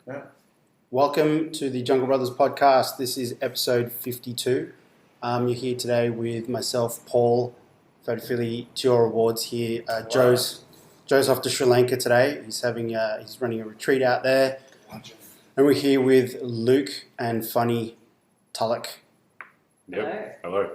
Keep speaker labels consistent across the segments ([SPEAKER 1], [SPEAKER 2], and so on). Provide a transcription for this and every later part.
[SPEAKER 1] Yeah.
[SPEAKER 2] Welcome to the Jungle Brothers podcast. This is episode 52. You're here today with myself, Paul, Photophilia Tour Awards here. Joe's off to Sri Lanka today. He's running a retreat out there. And we're here with Luke and Fanny Tulloch.
[SPEAKER 3] Yep. Hello.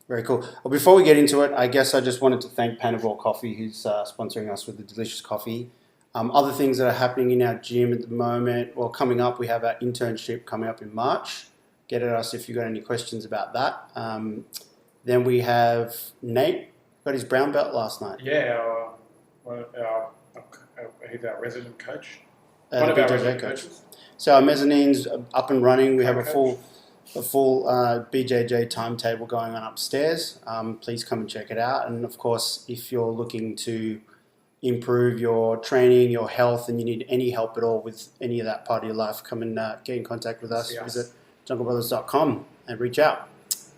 [SPEAKER 2] Very cool. Well, before we get into it, I guess I just wanted to thank Panavore Coffee, who's sponsoring us with the delicious coffee. Other things that are happening in our gym at the moment, well, coming up, we have our internship coming up in March. Get at us if you've got any questions about that. Then we have Nate, got his brown belt last night.
[SPEAKER 1] Yeah, he's our resident coach.
[SPEAKER 2] One of our resident coaches. So our mezzanine's up and running. We have a full BJJ timetable going on upstairs. Please come and check it out. And of course, if you're looking to improve your training, your health, and you need any help at all with any of that part of your life, come and get in contact with us. Visit junglebrothers.com and reach out.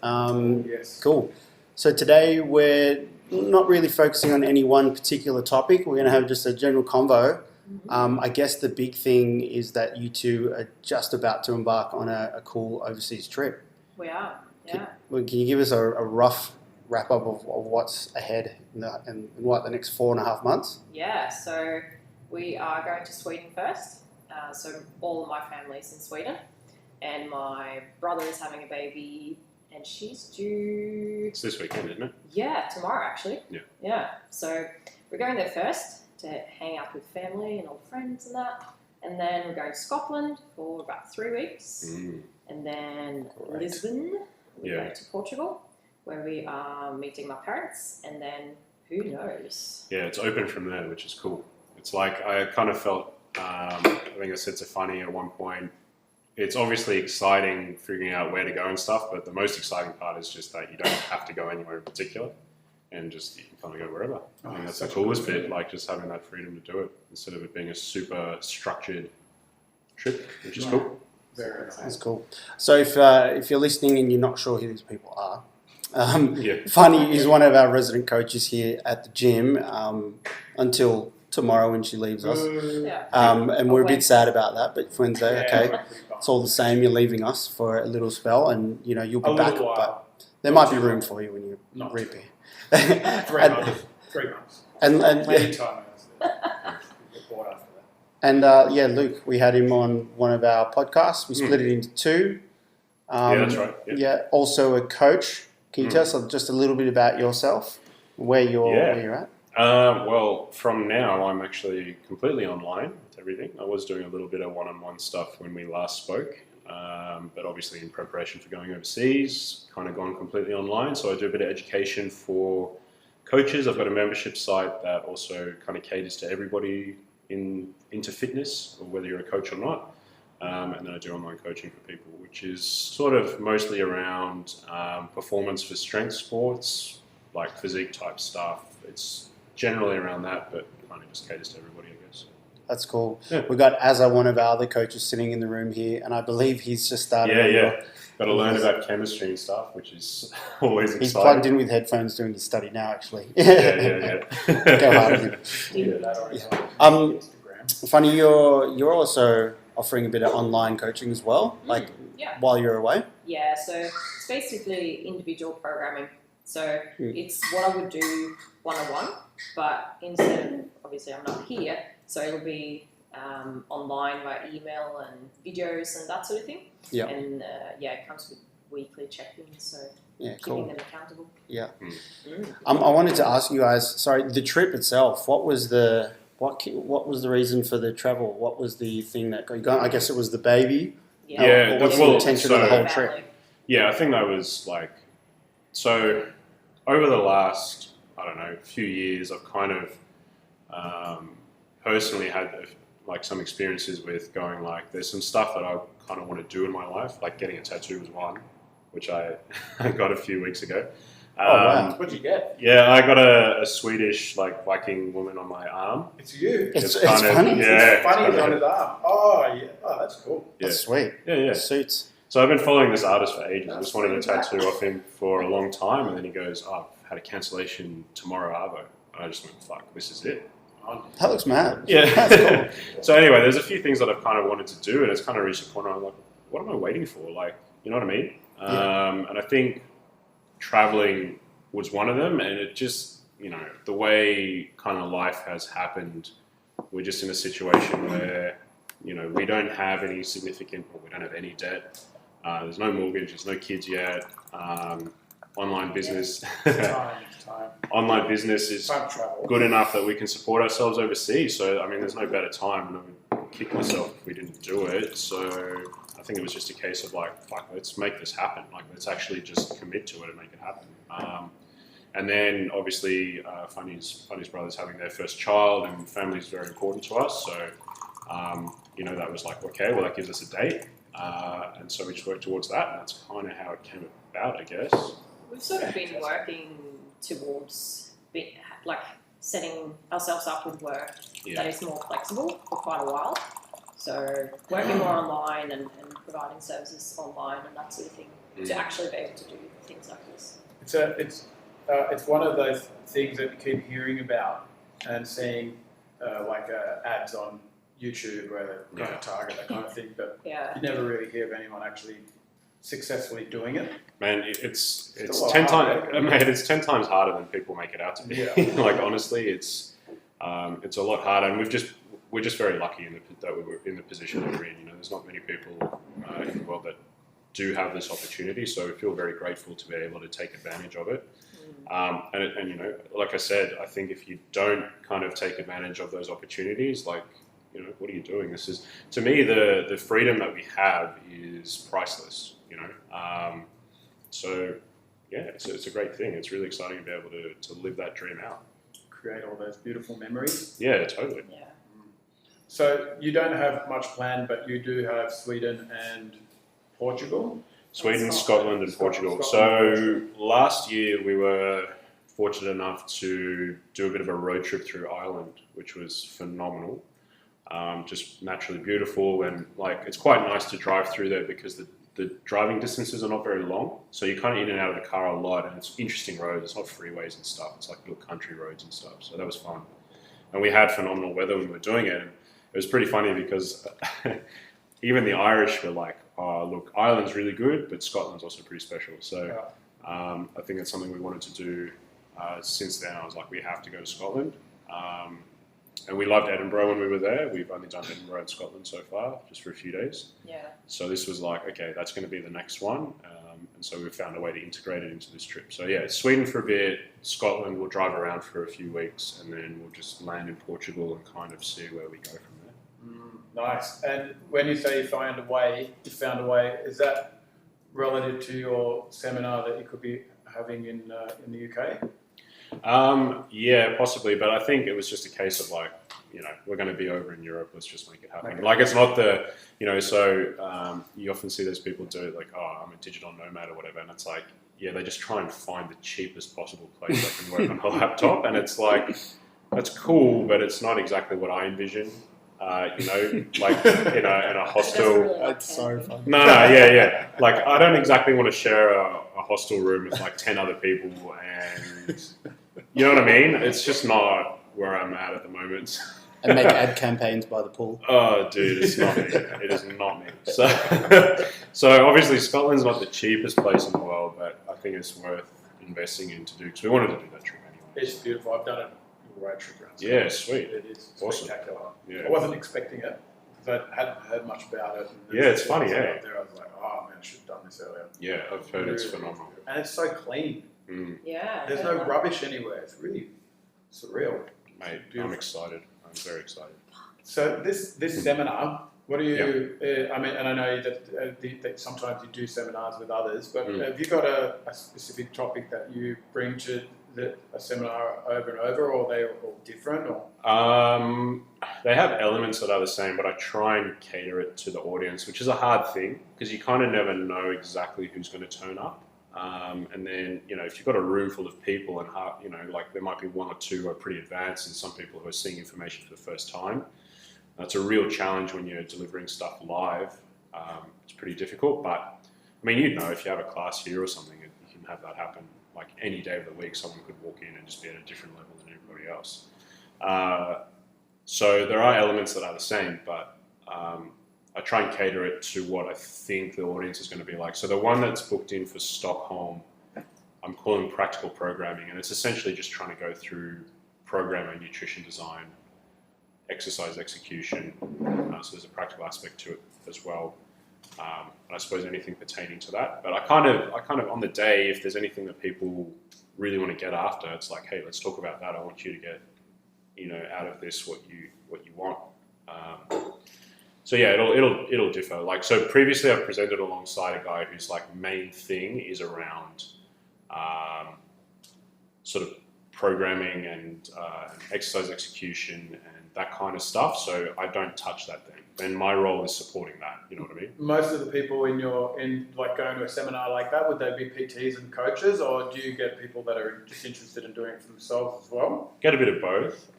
[SPEAKER 1] Yes.
[SPEAKER 2] Cool. So today we're not really focusing on any one particular topic. We're going to have just a general convo. I guess the big thing is that you two are just about to embark on a cool overseas trip.
[SPEAKER 3] We are, yeah.
[SPEAKER 2] Can you give us a rough wrap-up of what's ahead in the next 4.5 months?
[SPEAKER 3] Yeah, so we are going to Sweden first. So all of my family's in Sweden. And my brother is having a baby, and she's due...
[SPEAKER 4] It's this weekend, isn't it?
[SPEAKER 3] Yeah, tomorrow, actually.
[SPEAKER 4] Yeah.
[SPEAKER 3] Yeah, so we're going there first to hang out with family and old friends and that. And then we're going to Scotland for about 3 weeks. And then Lisbon, we're going to Portugal, where we are meeting my parents, and then who knows?
[SPEAKER 4] Yeah, it's open from there, which is cool. It's like I kind of felt, I think I said to Fanny at one point, it's obviously exciting figuring out where to go and stuff, but the most exciting part is just that you don't have to go anywhere in particular, and just you can kind of go wherever. I think that's the coolest bit, like just having that freedom to do it instead of it being a super structured trip, which is cool.
[SPEAKER 1] Very nice.
[SPEAKER 2] That's cool. So if you're listening and you're not sure who these people are, Fanny is one of our resident coaches here at the gym until tomorrow when she leaves us. And we're a bit sad about that, but Wednesday, okay, it's all the same. You're leaving us for a little spell, and you'll be back. But there might be room for you when you repair.
[SPEAKER 1] 3 months. 3 months.
[SPEAKER 2] And
[SPEAKER 1] Plenty time.
[SPEAKER 2] And Luke, we had him on one of our podcasts. We split it into two.
[SPEAKER 4] Yeah, that's right.
[SPEAKER 2] Yeah, also a coach. Can you tell us just a little bit about yourself, where you're at?
[SPEAKER 4] Well, from now, I'm actually completely online with everything. I was doing a little bit of one-on-one stuff when we last spoke, but obviously in preparation for going overseas, kind of gone completely online. So I do a bit of education for coaches. I've got a membership site that also kind of caters to everybody into fitness, or whether you're a coach or not. And then I do online coaching for people, which is sort of mostly around performance for strength sports, like physique type stuff. It's generally around that, but kind of just caters to everybody, I guess.
[SPEAKER 2] That's cool.
[SPEAKER 4] Yeah.
[SPEAKER 2] We've got Azza, one of our other coaches, sitting in the room here, and I believe he's just started.
[SPEAKER 4] Yeah. Got to learn about chemistry and stuff, which is always exciting.
[SPEAKER 2] He's plugged in with headphones doing his study now, actually.
[SPEAKER 4] Yeah.
[SPEAKER 2] Go hard with him. Funny, you're also offering a bit of online coaching as well, while you're away?
[SPEAKER 3] Yeah, so it's basically individual programming. So it's what I would do one-on-one, but instead of, obviously I'm not here, so it'll be online by email and videos and that sort of thing.
[SPEAKER 2] Yeah.
[SPEAKER 3] And it comes with weekly check-ins, so keeping them accountable.
[SPEAKER 2] Yeah. I wanted to ask you guys, sorry, the trip itself, what was the reason for the travel? What was the thing that got you going? I guess it was the baby.
[SPEAKER 4] Yeah.
[SPEAKER 2] What's the intention of the whole trip?
[SPEAKER 4] Yeah, I think that was so over the last, few years, I've kind of personally had some experiences with going there's some stuff that I kind of want to do in my life, like getting a tattoo was one, which I got a few weeks ago.
[SPEAKER 1] Wow. What'd you get?
[SPEAKER 4] Yeah, I got a Swedish Viking woman on my arm.
[SPEAKER 1] It's you.
[SPEAKER 2] It's funny.
[SPEAKER 4] Yeah,
[SPEAKER 1] it's funny on his arm. Oh, yeah. Oh, that's cool.
[SPEAKER 2] Yeah. That's sweet.
[SPEAKER 4] Yeah.
[SPEAKER 2] Suits.
[SPEAKER 4] So I've been following this artist for ages. I just wanted a tattoo off him for a long time, and then he goes, I've had a cancellation tomorrow, Arvo. And I just went, fuck, this is it.
[SPEAKER 1] on.
[SPEAKER 2] That looks mad.
[SPEAKER 4] Yeah.
[SPEAKER 2] That's cool.
[SPEAKER 4] So anyway, there's a few things that I've kind of wanted to do, and it's kind of reached a point where I'm like, what am I waiting for? Like, you know what I mean? And I think traveling was one of them, and it just, the way kind of life has happened, we're just in a situation where, we don't have any significant, or we don't have any debt. There's no mortgage, there's no kids yet. Online business.
[SPEAKER 1] Time.
[SPEAKER 4] Online business is
[SPEAKER 1] Time travel.
[SPEAKER 4] good enough that we can support ourselves overseas. So, I mean, there's no better time, and I would kick myself if we didn't do it. So, I think it was just a case of like, fuck, let's make this happen. Like, let's actually just commit to it and make it happen. And then, obviously, Fanny's brothers having their first child, and family is very important to us. So, that was like, okay, well, that gives us a date. And so we just worked towards that, and that's kind of how it came about, I guess.
[SPEAKER 3] We've sort of been working towards setting ourselves up with work that is more flexible for quite a while. So working more online and providing services online and that sort of thing to actually be able to do things like this.
[SPEAKER 1] It's one of those things that you keep hearing about and seeing ads on YouTube where they're kind of target that kind of thing, but you never really hear of anyone actually successfully doing it.
[SPEAKER 4] Man, it's 10 times. Mate, it's 10 times harder than people make it out to be.
[SPEAKER 1] Yeah.
[SPEAKER 4] Like honestly, it's a lot harder, and we're just very lucky that we were in the position that we're in. There's not many people in the world that do have this opportunity, so we feel very grateful to be able to take advantage of it. And like I said, I think if you don't kind of take advantage of those opportunities, like, what are you doing? This is, to me, the freedom that we have is priceless, So, yeah, it's a great thing. It's really exciting to be able to live that dream out.
[SPEAKER 1] Create all those beautiful memories.
[SPEAKER 4] Yeah, totally.
[SPEAKER 3] Yeah.
[SPEAKER 1] So you don't have much planned, but you do have Sweden and Portugal?
[SPEAKER 4] Sweden, Scotland, and Portugal. So last year we were fortunate enough to do a bit of a road trip through Ireland, which was phenomenal. Just naturally beautiful, and like it's quite nice to drive through there because the driving distances are not very long, so you're kind of in and out of the car a lot, and it's interesting roads. It's not freeways and stuff. It's like little country roads and stuff. So that was fun, and we had phenomenal weather when we were doing it. And it was pretty funny because even the Irish were like, "Oh, look, Ireland's really good, but Scotland's also pretty special." So I think it's something we wanted to do. Since then, I was like, we have to go to Scotland. And we loved Edinburgh when we were there. We've only done Edinburgh and Scotland so far, just for a few days.
[SPEAKER 3] Yeah.
[SPEAKER 4] So this was like, okay, that's going to be the next one. And so we found a way to integrate it into this trip. So yeah, Sweden for a bit, Scotland, we'll drive around for a few weeks, and then we'll just land in Portugal and kind of see where we go from there.
[SPEAKER 1] Nice. And when you say you found a way, is that relative to your seminar that you could be having in the UK?
[SPEAKER 4] Yeah, possibly, but I think it was just a case of like, we're going to be over in Europe, let's just make it happen. Okay. Like it's not so you often see those people do it like, oh, I'm a digital nomad or whatever, and it's like, yeah, they just try and find the cheapest possible place they can work on a laptop, and it's like, that's cool, but it's not exactly what I envision. Like in a hostel.
[SPEAKER 2] That's so fun.
[SPEAKER 4] No, yeah. Like I don't exactly want to share a hostel room with like 10 other people, and you know what I mean? It's just not where I'm at the moment.
[SPEAKER 2] And make ad campaigns by the pool.
[SPEAKER 4] Oh, dude, it's not me. It is not me. So obviously Scotland's not the cheapest place in the world, but I think it's worth investing in to do because we wanted to do that trip anyway.
[SPEAKER 1] It's beautiful. I've done a road trip around.
[SPEAKER 4] Yeah, sweet.
[SPEAKER 1] It is
[SPEAKER 4] Awesome.
[SPEAKER 1] spectacular.
[SPEAKER 4] Yeah.
[SPEAKER 1] I wasn't expecting it because I hadn't heard much about it. And
[SPEAKER 4] yeah, it's funny,
[SPEAKER 1] There, I was like, oh man, I should have done this earlier.
[SPEAKER 4] Yeah, I've heard it's phenomenal.
[SPEAKER 1] And it's so clean.
[SPEAKER 3] Yeah.
[SPEAKER 1] There's no rubbish anywhere. It's really surreal.
[SPEAKER 4] Mate, I'm excited. I'm very excited.
[SPEAKER 1] So this seminar, what do you? I mean, and I know that sometimes you do seminars with others, but have you got a specific topic that you bring to a seminar over and over, or are they all different? Or
[SPEAKER 4] they have elements that are the same, but I try and cater it to the audience, which is a hard thing because you kind of never know exactly who's going to turn up. And then, if you've got a room full of people and, like there might be one or two who are pretty advanced and some people who are seeing information for the first time. That's a real challenge when you're delivering stuff live. It's pretty difficult, but I mean, if you have a class here or something, you can have that happen like any day of the week. Someone could walk in and just be at a different level than everybody else. So there are elements that are the same, but I try and cater it to what I think the audience is going to be like. So the one that's booked in for Stockholm, I'm calling practical programming, and it's essentially just trying to go through programming, nutrition design, exercise execution. So there's a practical aspect to it as well. And I suppose anything pertaining to that. But I kind of on the day, if there's anything that people really want to get after, it's like, hey, let's talk about that. I want you to get, out of this what you want. So yeah, it'll differ. Like, so previously I've presented alongside a guy whose like main thing is around sort of programming and exercise execution and that kind of stuff. So I don't touch that then. Then my role is supporting that. You know what I mean?
[SPEAKER 1] Most of the people in like going to a seminar like that, would they be PTs and coaches, or do you get people that are just interested in doing it for themselves as well?
[SPEAKER 4] Get a bit of both.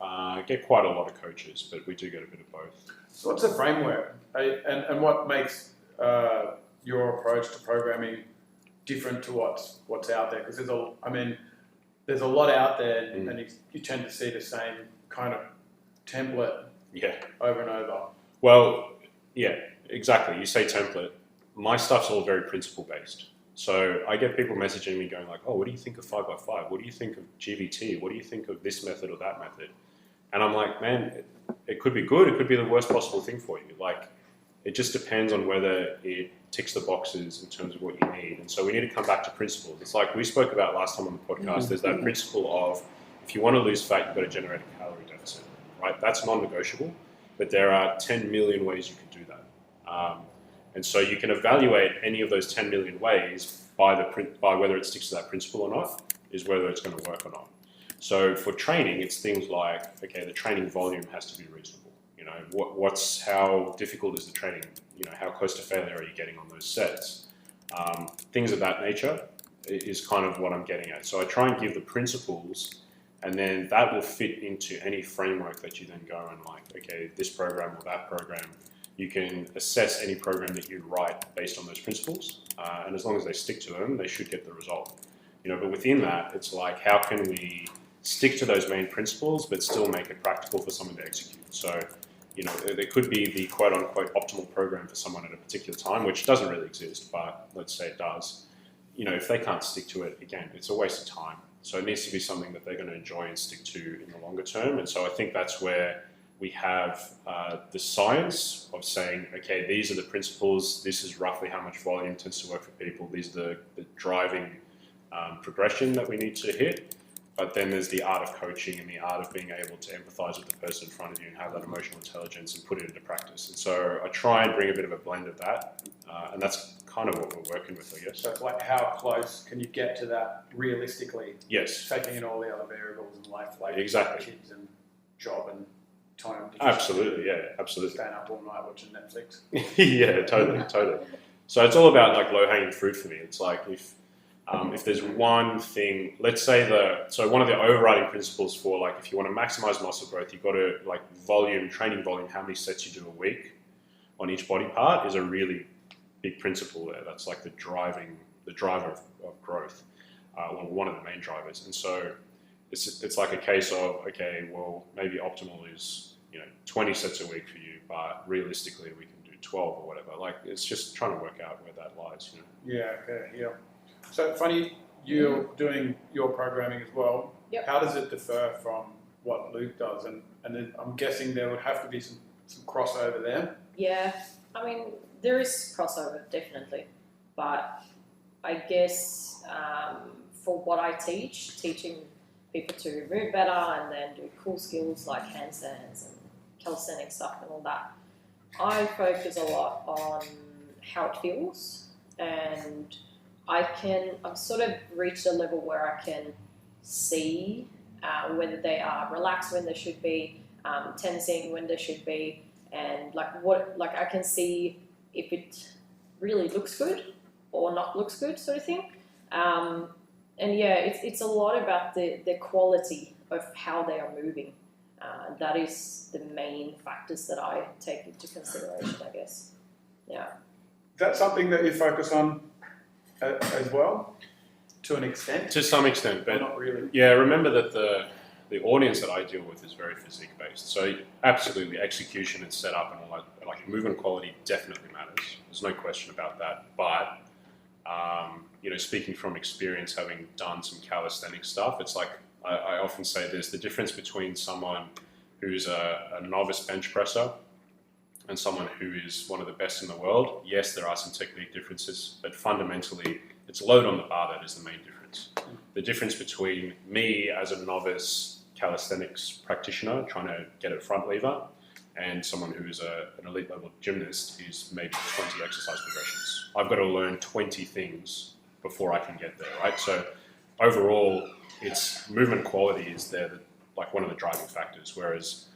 [SPEAKER 4] Get quite a lot of coaches, but we do get a bit of both.
[SPEAKER 1] So what's the framework, and what makes your approach to programming different to what's out there? Because there's a lot out there, and you tend to see the same kind of template over and over.
[SPEAKER 4] Well, yeah, exactly. You say template. My stuff's all very principle based. So I get people messaging me going like, oh, what do you think of 5x5? What do you think of GVT? What do you think of this method or that method? And I'm like, man, it could be good. It could be the worst possible thing for you. Like, it just depends on whether it ticks the boxes in terms of what you need. And so we need to come back to principles. It's like we spoke about last time on the podcast. There's that principle of if you want to lose fat, you've got to generate a calorie deficit, right? That's non-negotiable. But there are 10 million ways you can do that. And so you can evaluate any of those 10 million ways by whether it sticks to that principle or not, is whether it's going to work or not. So for training, it's things like, okay, the training volume has to be reasonable. How difficult is the training? How close to failure are you getting on those sets? Things of that nature is kind of what I'm getting at. So I try and give the principles, and then that will fit into any framework that you then go and like, okay, this program or that program. You can assess any program that you write based on those principles, and as long as they stick to them, they should get the result. But within that, it's like, how can we stick to those main principles, but still make it practical for someone to execute? So, there could be the quote-unquote optimal program for someone at a particular time, which doesn't really exist, but let's say it does. If they can't stick to it, again, it's a waste of time. So it needs to be something that they're going to enjoy and stick to in the longer term. And so I think that's where we have the science of saying, okay, these are the principles, this is roughly how much volume tends to work for people, these are the driving progression that we need to hit. But then there's the art of coaching and the art of being able to empathize with the person in front of you and have that emotional intelligence and put it into practice. And so I try and bring a bit of a blend of that, and that's kind of what we're working with, I guess.
[SPEAKER 1] So it's like, how close can you get to that realistically?
[SPEAKER 4] Yes.
[SPEAKER 1] Taking in all the other variables in life, like
[SPEAKER 4] exactly.
[SPEAKER 1] Kids and job and time.
[SPEAKER 4] Absolutely, yeah, absolutely.
[SPEAKER 1] Staying up all night watching Netflix.
[SPEAKER 4] Yeah, totally. So it's all about like low-hanging fruit for me. It's like if there's one thing, let's say one of the overriding principles for like, if you want to maximize muscle growth, you've got to like training volume, how many sets you do a week on each body part is a really big principle there. That's like the driver of growth, one of the main drivers. And so it's like a case of, okay, well, maybe optimal is, 20 sets a week for you, but realistically we can do 12 or whatever. Like, it's just trying to work out where that lies,
[SPEAKER 1] Yeah, okay, yeah. So, Fanny, you're doing your programming as well.
[SPEAKER 3] Yep.
[SPEAKER 1] How does it differ from what Luke does? And then I'm guessing there would have to be some crossover there.
[SPEAKER 3] Yeah, there is crossover, definitely. But I guess for what I teaching people to move better and then do cool skills like handstands and calisthenics stuff and all that, I focus a lot on how it feels, and I've sort of reached a level where I can see whether they are relaxed when they should be, tensing when they should be, and I can see if it really looks good or not looks good, sort of thing. And yeah, it's a lot about the quality of how they are moving. That is the main factors that I take into consideration, I guess. Yeah.
[SPEAKER 1] That's something that you focus on as well, to an extent.
[SPEAKER 4] To some extent, but
[SPEAKER 1] not really.
[SPEAKER 4] Yeah, remember that the audience that I deal with is very physique based. So absolutely, execution and setup and all that, like movement quality, definitely matters. There's no question about that. But speaking from experience, having done some calisthenics stuff, it's like I often say there's the difference between someone who's a novice bench presser and someone who is one of the best in the world. Yes, there are some technique differences, but fundamentally, it's load on the bar that is the main difference. The difference between me as a novice calisthenics practitioner trying to get a front lever and someone who is an elite level gymnast is maybe 20 exercise progressions. I've got to learn 20 things before I can get there, right? So overall, it's movement quality is there, like one of the driving factors. Whereas,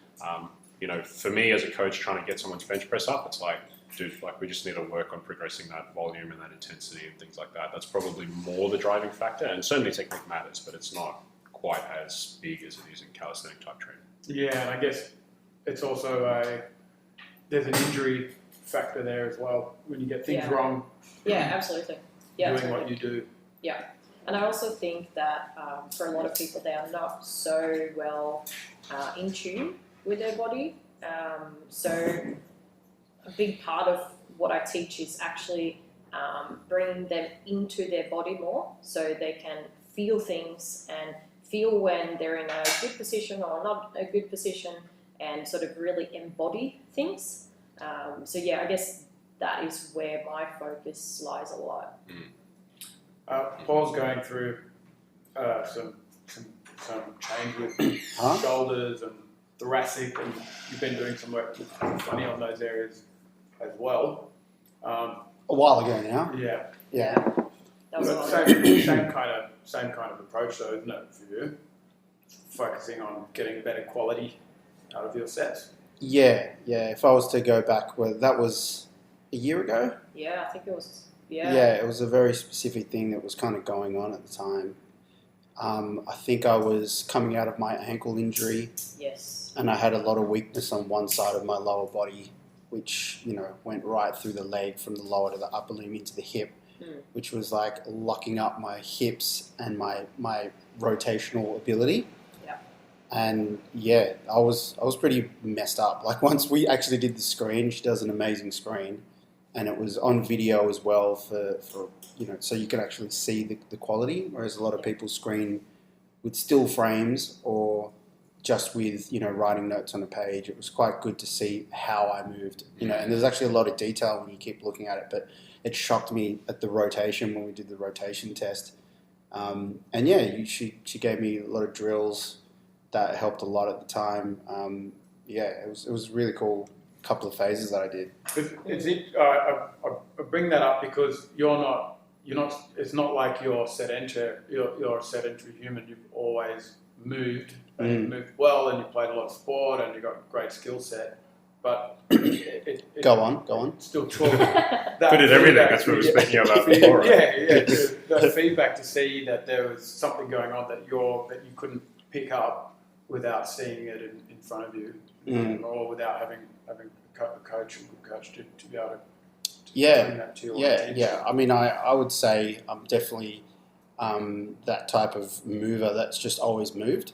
[SPEAKER 4] for me as a coach trying to get someone's bench press up, it's like, dude, like we just need to work on progressing that volume and that intensity and things like that. That's probably more the driving factor, and certainly technique matters, but it's not quite as big as it is in calisthenic type training.
[SPEAKER 1] Yeah, and I guess it's also there's an injury factor there as well when you get things wrong.
[SPEAKER 3] Yeah, absolutely. Yeah,
[SPEAKER 1] doing what you do.
[SPEAKER 3] Yeah, and I also think that for a lot of people, they are not so well in tune with their body. So a big part of what I teach is actually bringing them into their body more, so they can feel things and feel when they're in a good position or not a good position, and sort of really embody things. I guess that is where my focus lies a lot.
[SPEAKER 1] Paul's going through some change with shoulders and thoracic, and you've been doing some work with Fanny on those areas as well.
[SPEAKER 2] A while ago now.
[SPEAKER 1] Yeah.
[SPEAKER 3] That was
[SPEAKER 1] same kind of approach, though, isn't it, for you? Focusing on getting better quality out of your sets.
[SPEAKER 2] Yeah. If I was to go back, that was a year ago.
[SPEAKER 3] Yeah, I think it was.
[SPEAKER 2] Yeah, it was a very specific thing that was kind of going on at the time. I think I was coming out of my ankle injury.
[SPEAKER 3] Yes.
[SPEAKER 2] And I had a lot of weakness on one side of my lower body, which, went right through the leg from the lower to the upper limb into the hip, which was like locking up my hips and my rotational ability.
[SPEAKER 3] Yeah.
[SPEAKER 2] And I was pretty messed up. Like once we actually did the screen, she does an amazing screen. And it was on video as well for so you can actually see the quality, whereas a lot of people screen with still frames or just with, writing notes on a page. It was quite good to see how I moved, and there's actually a lot of detail when you keep looking at it, but it shocked me at the rotation when we did the rotation test. She gave me a lot of drills that helped a lot at the time. It was really cool. Couple of phases that I did.
[SPEAKER 1] I bring that up because you're not. It's not like you're sedentary. You're a sedentary human. You've always moved and you moved well, and you played a lot of sport, and you got a great skill set. But
[SPEAKER 2] go on.
[SPEAKER 1] Still talk.
[SPEAKER 4] But in everything, that's what we were speaking about before. Right?
[SPEAKER 1] The feedback to see that there was something going on that you couldn't pick up without seeing it in front of you, or without having a coach, a good coach to be able to bring that to your attention.
[SPEAKER 2] I mean, I would say I'm definitely that type of mover that's just always moved.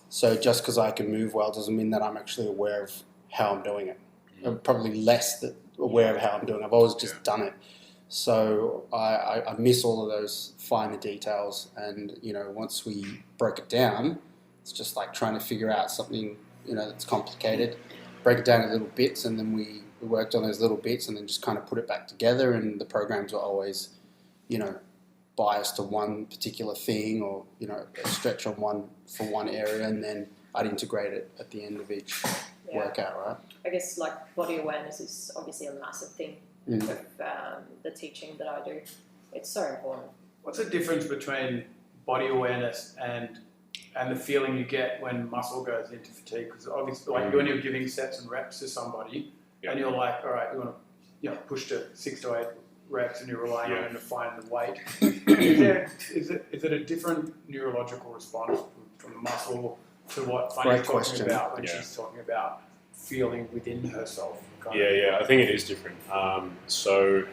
[SPEAKER 2] So just because I can move well doesn't mean that I'm actually aware of how I'm doing it. I'm probably less aware of how I'm doing it. I've always just done it. So I miss all of those finer details. And, once we broke it down, it's just like trying to figure out something, that's complicated. Break it down in little bits, and then we worked on those little bits and then just kind of put it back together, and the programs were always, biased to one particular thing or, a stretch on one area, and then I'd integrate it at the end of each workout, right?
[SPEAKER 3] I guess like body awareness is obviously a massive thing of the teaching that I do. It's so important.
[SPEAKER 1] What's the difference between body awareness and the feeling you get when muscle goes into fatigue? Because obviously, like when you're giving sets and reps to somebody, and you're like, all right, you want to push to 6 to 8 reps, and you're relying on them to find the weight. Is it a different neurological response from the muscle to what Fanny's talking about when she's talking about feeling within herself?
[SPEAKER 4] I think it is different. So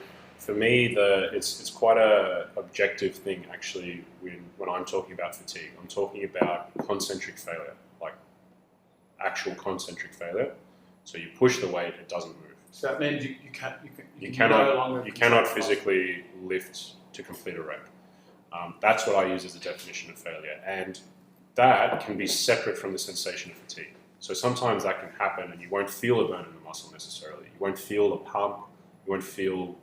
[SPEAKER 4] for me, it's quite a objective thing actually. When I'm talking about fatigue, I'm talking about concentric failure, like actual concentric failure. So you push the weight, it doesn't move.
[SPEAKER 1] So that means you cannot
[SPEAKER 4] physically lift to complete a rep. That's what I use as a definition of failure, and that can be separate from the sensation of fatigue. So sometimes that can happen, and you won't feel a burn in the muscle necessarily. You won't feel a pump. You won't feel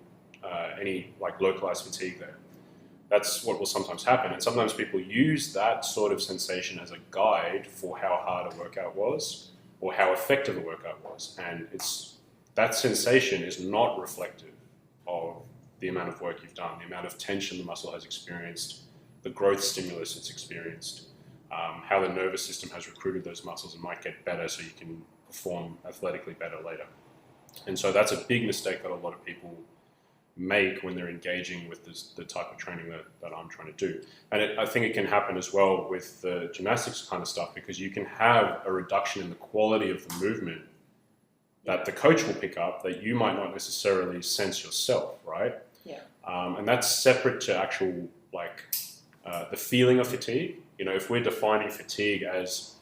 [SPEAKER 4] any like localized fatigue there. That's what will sometimes happen, and sometimes people use that sort of sensation as a guide for how hard a workout was or how effective a workout was, and that sensation is not reflective of the amount of work you've done, the amount of tension the muscle has experienced, the growth stimulus it's experienced, how the nervous system has recruited those muscles and might get better so you can perform athletically better later. And so that's a big mistake that a lot of people make when they're engaging with the type of training that I'm trying to do. And I think it can happen as well with the gymnastics kind of stuff, because you can have a reduction in the quality of the movement that the coach will pick up that you might not necessarily sense yourself, right?
[SPEAKER 3] Yeah.
[SPEAKER 4] And that's separate to actual, like, the feeling of fatigue. You know, if we're defining fatigue as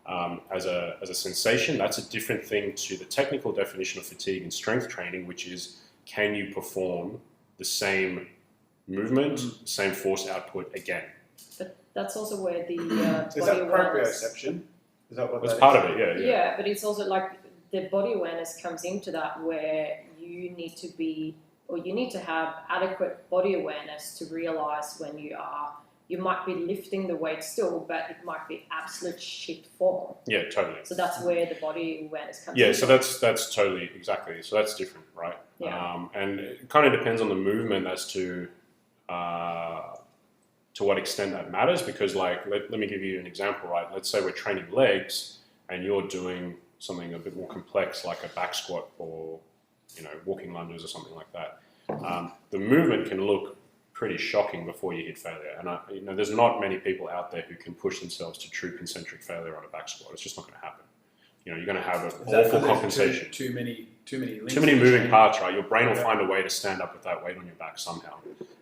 [SPEAKER 4] a sensation, that's a different thing to the technical definition of fatigue in strength training, which is, can you perform the same movement, same force output again?
[SPEAKER 3] But that's also where the
[SPEAKER 1] is
[SPEAKER 3] body
[SPEAKER 1] that
[SPEAKER 3] awareness...
[SPEAKER 1] proprioception? Is that what
[SPEAKER 4] that's
[SPEAKER 1] that
[SPEAKER 4] part
[SPEAKER 1] is?
[SPEAKER 4] of it, yeah.
[SPEAKER 3] Yeah, but it's also like the body awareness comes into that, where you need to have adequate body awareness to realize when you might be lifting the weight still, but it might be absolute shit form.
[SPEAKER 4] Yeah, totally.
[SPEAKER 3] So that's where the body awareness comes in.
[SPEAKER 4] Yeah, so that's totally, exactly. So that's different, right?
[SPEAKER 3] Yeah.
[SPEAKER 4] And it kind of depends on the movement as to what extent that matters, because like, let me give you an example, right? Let's say we're training legs and you're doing something a bit more complex like a back squat or, you know, walking lunges or something like that. The movement can look pretty shocking before you hit failure. And there's not many people out there who can push themselves to true concentric failure on a back squat. It's just not going to happen. You know, you're going to have an awful compensation.
[SPEAKER 1] Too many
[SPEAKER 4] moving parts, right? Your brain will find a way to stand up with that weight on your back somehow,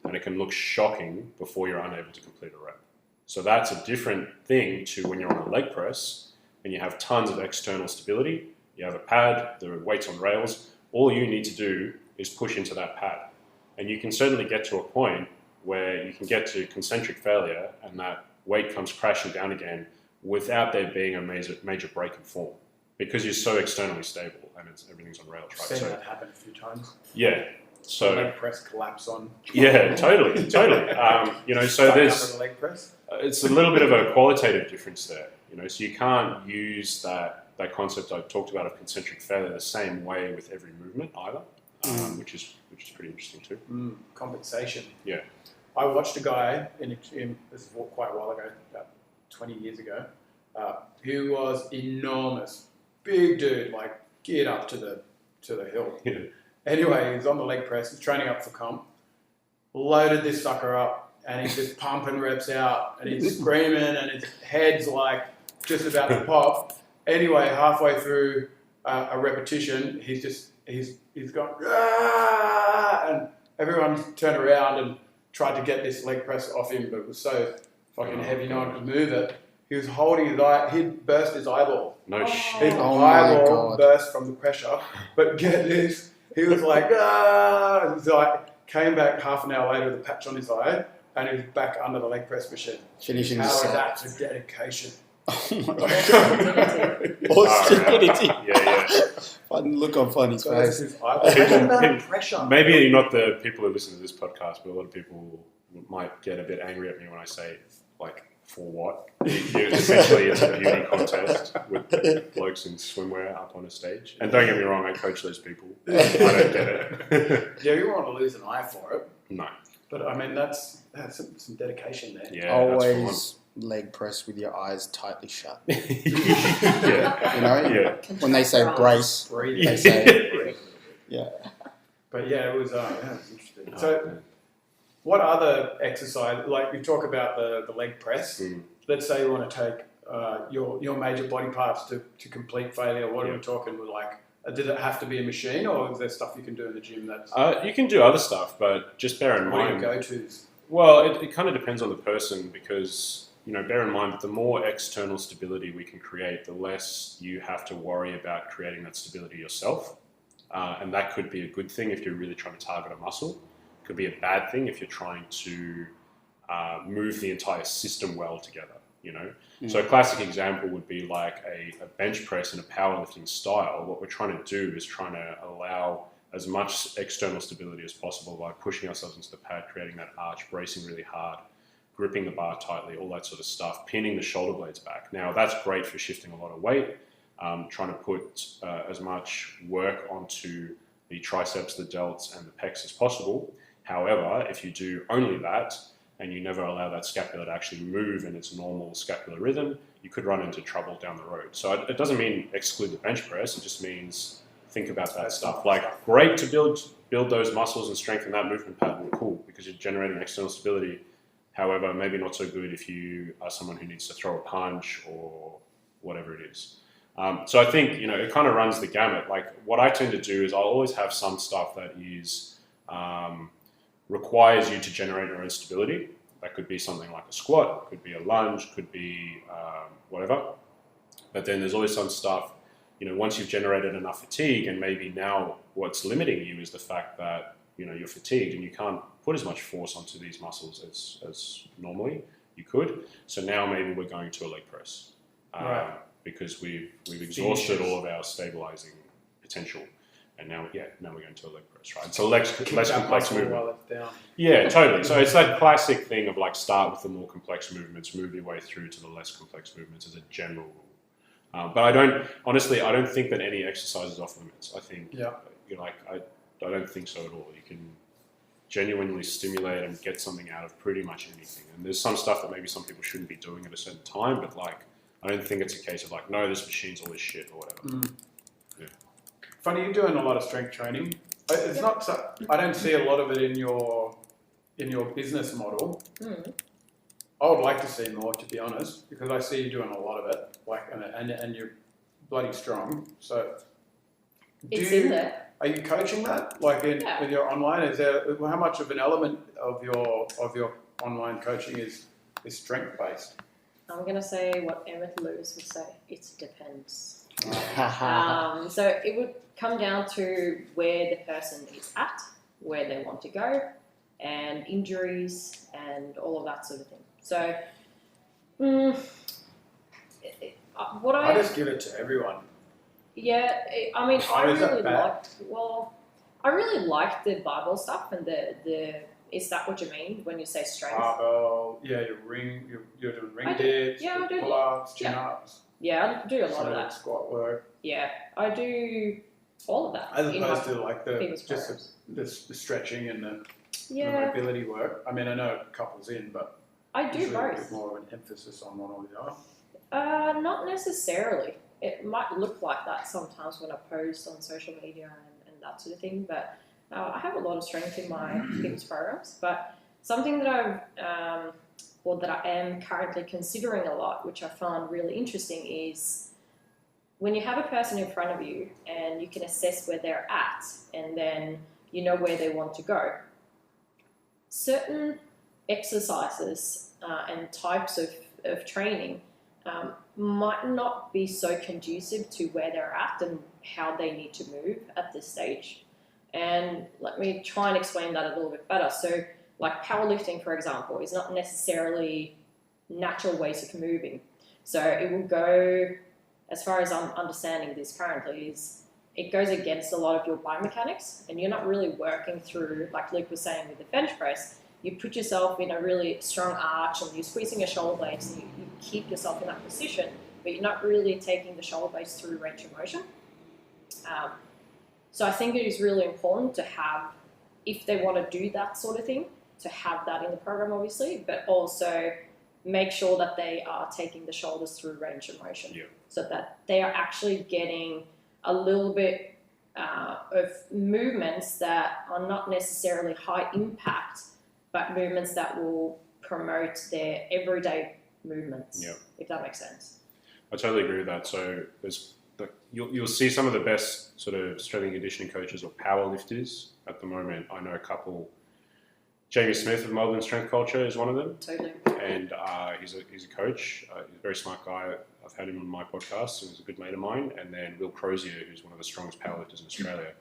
[SPEAKER 4] and it can look shocking before you're unable to complete a rep. So that's a different thing to when you're on a leg press and you have tons of external stability. You have a pad, the weight's on rails. All you need to do is push into that pad. And you can certainly get to a point where you can get to concentric failure and that weight comes crashing down again without there being a major break in form, because you're so externally stable and everything's on rails, right?
[SPEAKER 1] I've seen that happen a few times.
[SPEAKER 4] Yeah. So
[SPEAKER 1] leg press collapse on.
[SPEAKER 4] Yeah, totally. You know, so there's
[SPEAKER 1] the leg press.
[SPEAKER 4] It's a little bit of a qualitative difference there. You know, so you can't use that concept I talked about of concentric failure the same way with every movement either, which is pretty interesting too.
[SPEAKER 1] Compensation.
[SPEAKER 4] Yeah.
[SPEAKER 1] I watched a guy this was quite a while ago, about 20 years ago. He was enormous, big dude, like geared up to the hill.
[SPEAKER 4] Yeah.
[SPEAKER 1] Anyway, he was on the leg press, he's training up for comp, loaded this sucker up, and he's just pumping reps out, and he's screaming, and his head's like just about to pop. Anyway, halfway through a repetition, he's gone, "Ah!" and everyone's turned around and tried to get this leg press off him, but it was so fucking heavy, no one could move it. He was holding his eye, he'd burst his eyeball.
[SPEAKER 4] No shit.
[SPEAKER 1] His eyeball burst from the pressure, but get this, he was like, ah! He's like, came back half an hour later with a patch on his eye, and he was back under the leg press machine.
[SPEAKER 2] Finishing
[SPEAKER 1] How
[SPEAKER 2] the
[SPEAKER 1] is
[SPEAKER 2] set.
[SPEAKER 1] that for dedication?
[SPEAKER 2] Oh my god. Or stupidity.
[SPEAKER 4] Yeah.
[SPEAKER 2] Look on Fanny's
[SPEAKER 1] So that's
[SPEAKER 2] face.
[SPEAKER 1] his eyeball. Imagine the amount of pressure.
[SPEAKER 4] Maybe not the people who listen to this podcast, but a lot of people might get a bit angry at me when I say, like, for what? Essentially, it's a beauty contest with blokes in swimwear up on a stage. And don't get me wrong, I coach those people. I don't get it.
[SPEAKER 1] Yeah, you want to lose an eye for it.
[SPEAKER 4] No.
[SPEAKER 1] But I mean, that's some dedication there.
[SPEAKER 4] Yeah,
[SPEAKER 2] Always leg press with your eyes tightly shut.
[SPEAKER 4] that's yeah.
[SPEAKER 2] You know?
[SPEAKER 4] Yeah.
[SPEAKER 2] When they say brace,
[SPEAKER 1] Breathing.
[SPEAKER 2] they say, yeah.
[SPEAKER 1] But yeah, it was interesting. So, what other exercise, like we talk about the leg press, let's say you want to take your major body parts to complete failure, what are we talking with, like Does it have to be a machine, or is there stuff you can do in the gym that's
[SPEAKER 4] You can do other stuff, but just bear in
[SPEAKER 1] what are
[SPEAKER 4] mind.
[SPEAKER 1] your go-tos?
[SPEAKER 4] Well, it kind of depends on the person because, bear in mind that the more external stability we can create, the less you have to worry about creating that stability yourself. And that could be a good thing if you're really trying to target a muscle. It could be a bad thing if you're trying to move the entire system well together, So a classic example would be like a bench press in a powerlifting style. What we're trying to do is trying to allow as much external stability as possible by pushing ourselves into the pad, creating that arch, bracing really hard, gripping the bar tightly, all that sort of stuff, pinning the shoulder blades back. Now, that's great for shifting a lot of weight, trying to put as much work onto the triceps, the delts, and the pecs as possible. However, if you do only that, and you never allow that scapula to actually move in its normal scapular rhythm, you could run into trouble down the road. So it doesn't mean exclude the bench press, it just means think about that stuff. Like, great to build those muscles and strengthen that movement pattern, cool, because you're generating external stability. However, maybe not so good if you are someone who needs to throw a punch or whatever it is. So I think, it kind of runs the gamut. Like, what I tend to do is I'll always have some stuff that is requires you to generate your own stability. That could be something like a squat, could be a lunge, could be whatever. But then there's always some stuff, once you've generated enough fatigue, and maybe now what's limiting you is the fact that, you're fatigued and you can't put as much force onto these muscles as normally you could. So now maybe we're going to a leg press because we've exhausted all of our stabilizing potential. And now we're going to a leg press, right? So less complex movement.
[SPEAKER 1] While it's down.
[SPEAKER 4] Yeah, totally. So it's that classic thing of like start with the more complex movements, move your way through to the less complex movements as a general rule. But I don't think that any exercise is off limits. I think, I don't think so at all. You can genuinely stimulate and get something out of pretty much anything. And there's some stuff that maybe some people shouldn't be doing at a certain time, but I don't think it's a case of like, no, this machine's all this shit or whatever.
[SPEAKER 1] Funny, you're doing a lot of strength training. It's not so, I don't see a lot of it in your business model. I would like to see more, to be honest, because I see you doing a lot of it, and you're bloody strong. So,
[SPEAKER 3] in there.
[SPEAKER 1] Are you coaching that, with your online? Is there how much of an element of your online coaching is strength based?
[SPEAKER 3] I'm gonna say what Emmett Lewis would say. It depends. So it would come down to where the person is at, where they want to go, and injuries and all of that sort of thing. So,
[SPEAKER 1] I just give it to everyone.
[SPEAKER 3] Yeah, I mean,
[SPEAKER 1] I
[SPEAKER 3] really liked the barbell stuff and the. Is that what you mean when you say strength?
[SPEAKER 1] Barbell, you're doing ring dips, pull-ups, chin-ups.
[SPEAKER 3] Yeah, I do a lot of that.
[SPEAKER 1] Squat work.
[SPEAKER 3] Yeah, I do all of that.
[SPEAKER 1] As opposed to the stretching and the mobility work. I mean, I know couples in, but
[SPEAKER 3] I do both.
[SPEAKER 1] A bit more of an emphasis on one or the other.
[SPEAKER 3] Not necessarily. It might look like that sometimes when I post on social media and that sort of thing, but I have a lot of strength in my fitness programs. But something that I am currently considering a lot, which I found really interesting, is when you have a person in front of you and you can assess where they're at and then you know where they want to go. Certain exercises and types of training might not be so conducive to where they're at and how they need to move at this stage. And let me try and explain that a little bit better. So, like powerlifting, for example, is not necessarily natural ways of moving. So it will go, as far as I'm understanding this currently, is it goes against a lot of your biomechanics, and you're not really working through, like Luke was saying with the bench press, you put yourself in a really strong arch and you're squeezing your shoulder blades and you keep yourself in that position, but you're not really taking the shoulder blades through range of motion. So I think it is really important to have, if they want to do that sort of thing, to have that in the program, obviously, but also make sure that they are taking the shoulders through range of motion, so that they are actually getting a little bit of movements that are not necessarily high impact, but movements that will promote their everyday movements, if that makes sense.
[SPEAKER 4] I totally agree with that. So there's you'll see some of the best sort of strength and conditioning coaches or power lifters at the moment. I know a couple. Jamie Smith of Melbourne Strength Culture is one of them.
[SPEAKER 3] Totally.
[SPEAKER 4] And he's a coach. He's a very smart guy. I've had him on my podcast, and he's a good mate of mine. And then Will Crozier, who's one of the strongest powerlifters in Australia.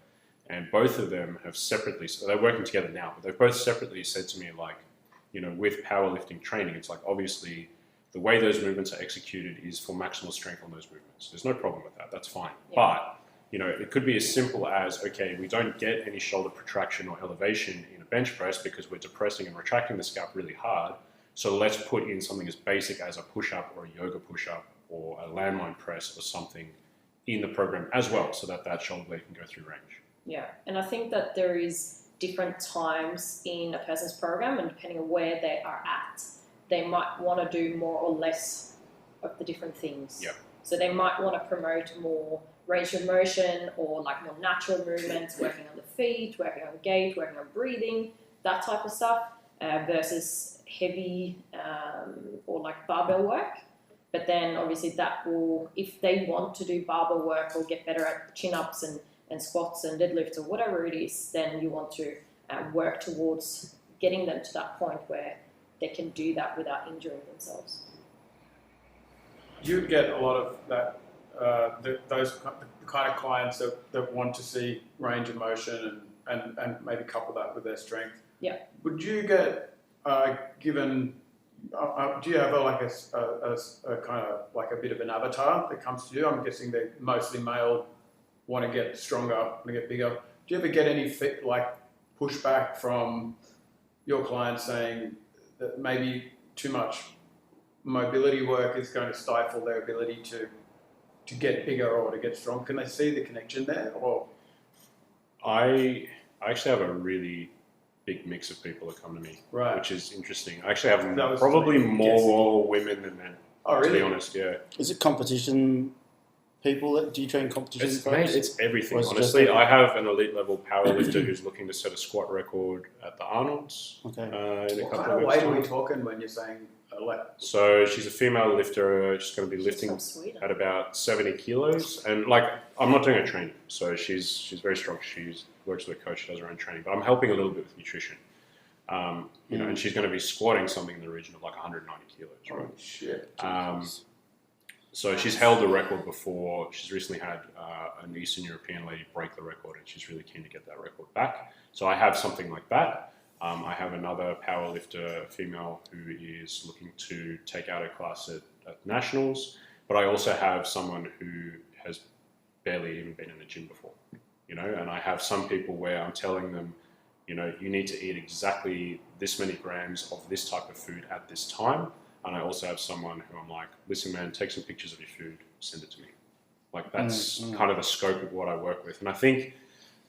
[SPEAKER 4] And both of them have separately, so they're working together now, but they've both separately said to me, like, you know, with powerlifting training, it's like obviously the way those movements are executed is for maximal strength on those movements. There's no problem with that. That's fine. Yeah. But, you know, it could be as simple as, okay, we don't get any shoulder protraction or elevation in a bench press because we're depressing and retracting the scalp really hard. So let's put in something as basic as a push-up or a yoga push-up or a landmine press or something in the program as well, so that that shoulder blade can go through range.
[SPEAKER 3] Yeah, and I think that there is different times in a person's program, and depending on where they are at, they might want to do more or less of the different things.
[SPEAKER 4] Yeah.
[SPEAKER 3] So they might want to promote more range of motion or like more natural movements, working on the feet, working on gait, working on breathing, that type of stuff, versus heavy or like barbell work. But then obviously that will, if they want to do barbell work or get better at chin-ups and squats and deadlifts or whatever it is, then you want to work towards getting them to that point where they can do that without injuring themselves.
[SPEAKER 1] You get a lot of that, the kind of clients that want to see range of motion and maybe couple that with their strength.
[SPEAKER 3] Yeah.
[SPEAKER 1] Would you get given? Do you have a kind of like a bit of an avatar that comes to you? I'm guessing they're mostly male, want to get stronger, want to get bigger. Do you ever get any pushback from your clients saying that maybe too much mobility work is going to stifle their ability to get bigger or to get strong? Can they see the connection there? Or
[SPEAKER 4] I actually have a really big mix of people that come to me,
[SPEAKER 1] right,
[SPEAKER 4] which is interesting. I actually have probably more women than men.
[SPEAKER 1] Oh, really?
[SPEAKER 4] To be honest, yeah.
[SPEAKER 2] Is it competition people? Do you train competition?
[SPEAKER 4] It's everything, honestly. I have an elite level powerlifter who's looking to set a squat record at the Arnold's.
[SPEAKER 2] Okay.
[SPEAKER 4] In a
[SPEAKER 1] what
[SPEAKER 4] couple
[SPEAKER 1] kind
[SPEAKER 4] of
[SPEAKER 1] of
[SPEAKER 4] weeks'
[SPEAKER 1] weight are
[SPEAKER 4] time.
[SPEAKER 1] we talking when you're saying
[SPEAKER 4] So she's a female lifter. She's going to be lifting at about 70 kilos. And like, I'm not doing her training. So she's very strong. She works with a coach. She does her own training. But I'm helping a little bit with nutrition. You know, and she's going to be squatting something in the region of like 190 kilos, right?
[SPEAKER 1] Oh, shit.
[SPEAKER 4] So she's held the record before. She's recently had an Eastern European lady break the record, and she's really keen to get that record back. So I have something like that. I have another powerlifter, female, who is looking to take out a class at Nationals. But I also have someone who has barely even been in the gym before, you know. And I have some people where I'm telling them, you know, you need to eat exactly this many grams of this type of food at this time. And I also have someone who I'm like, listen, man, take some pictures of your food, send it to me. Like, that's kind of the scope of what I work with. And I think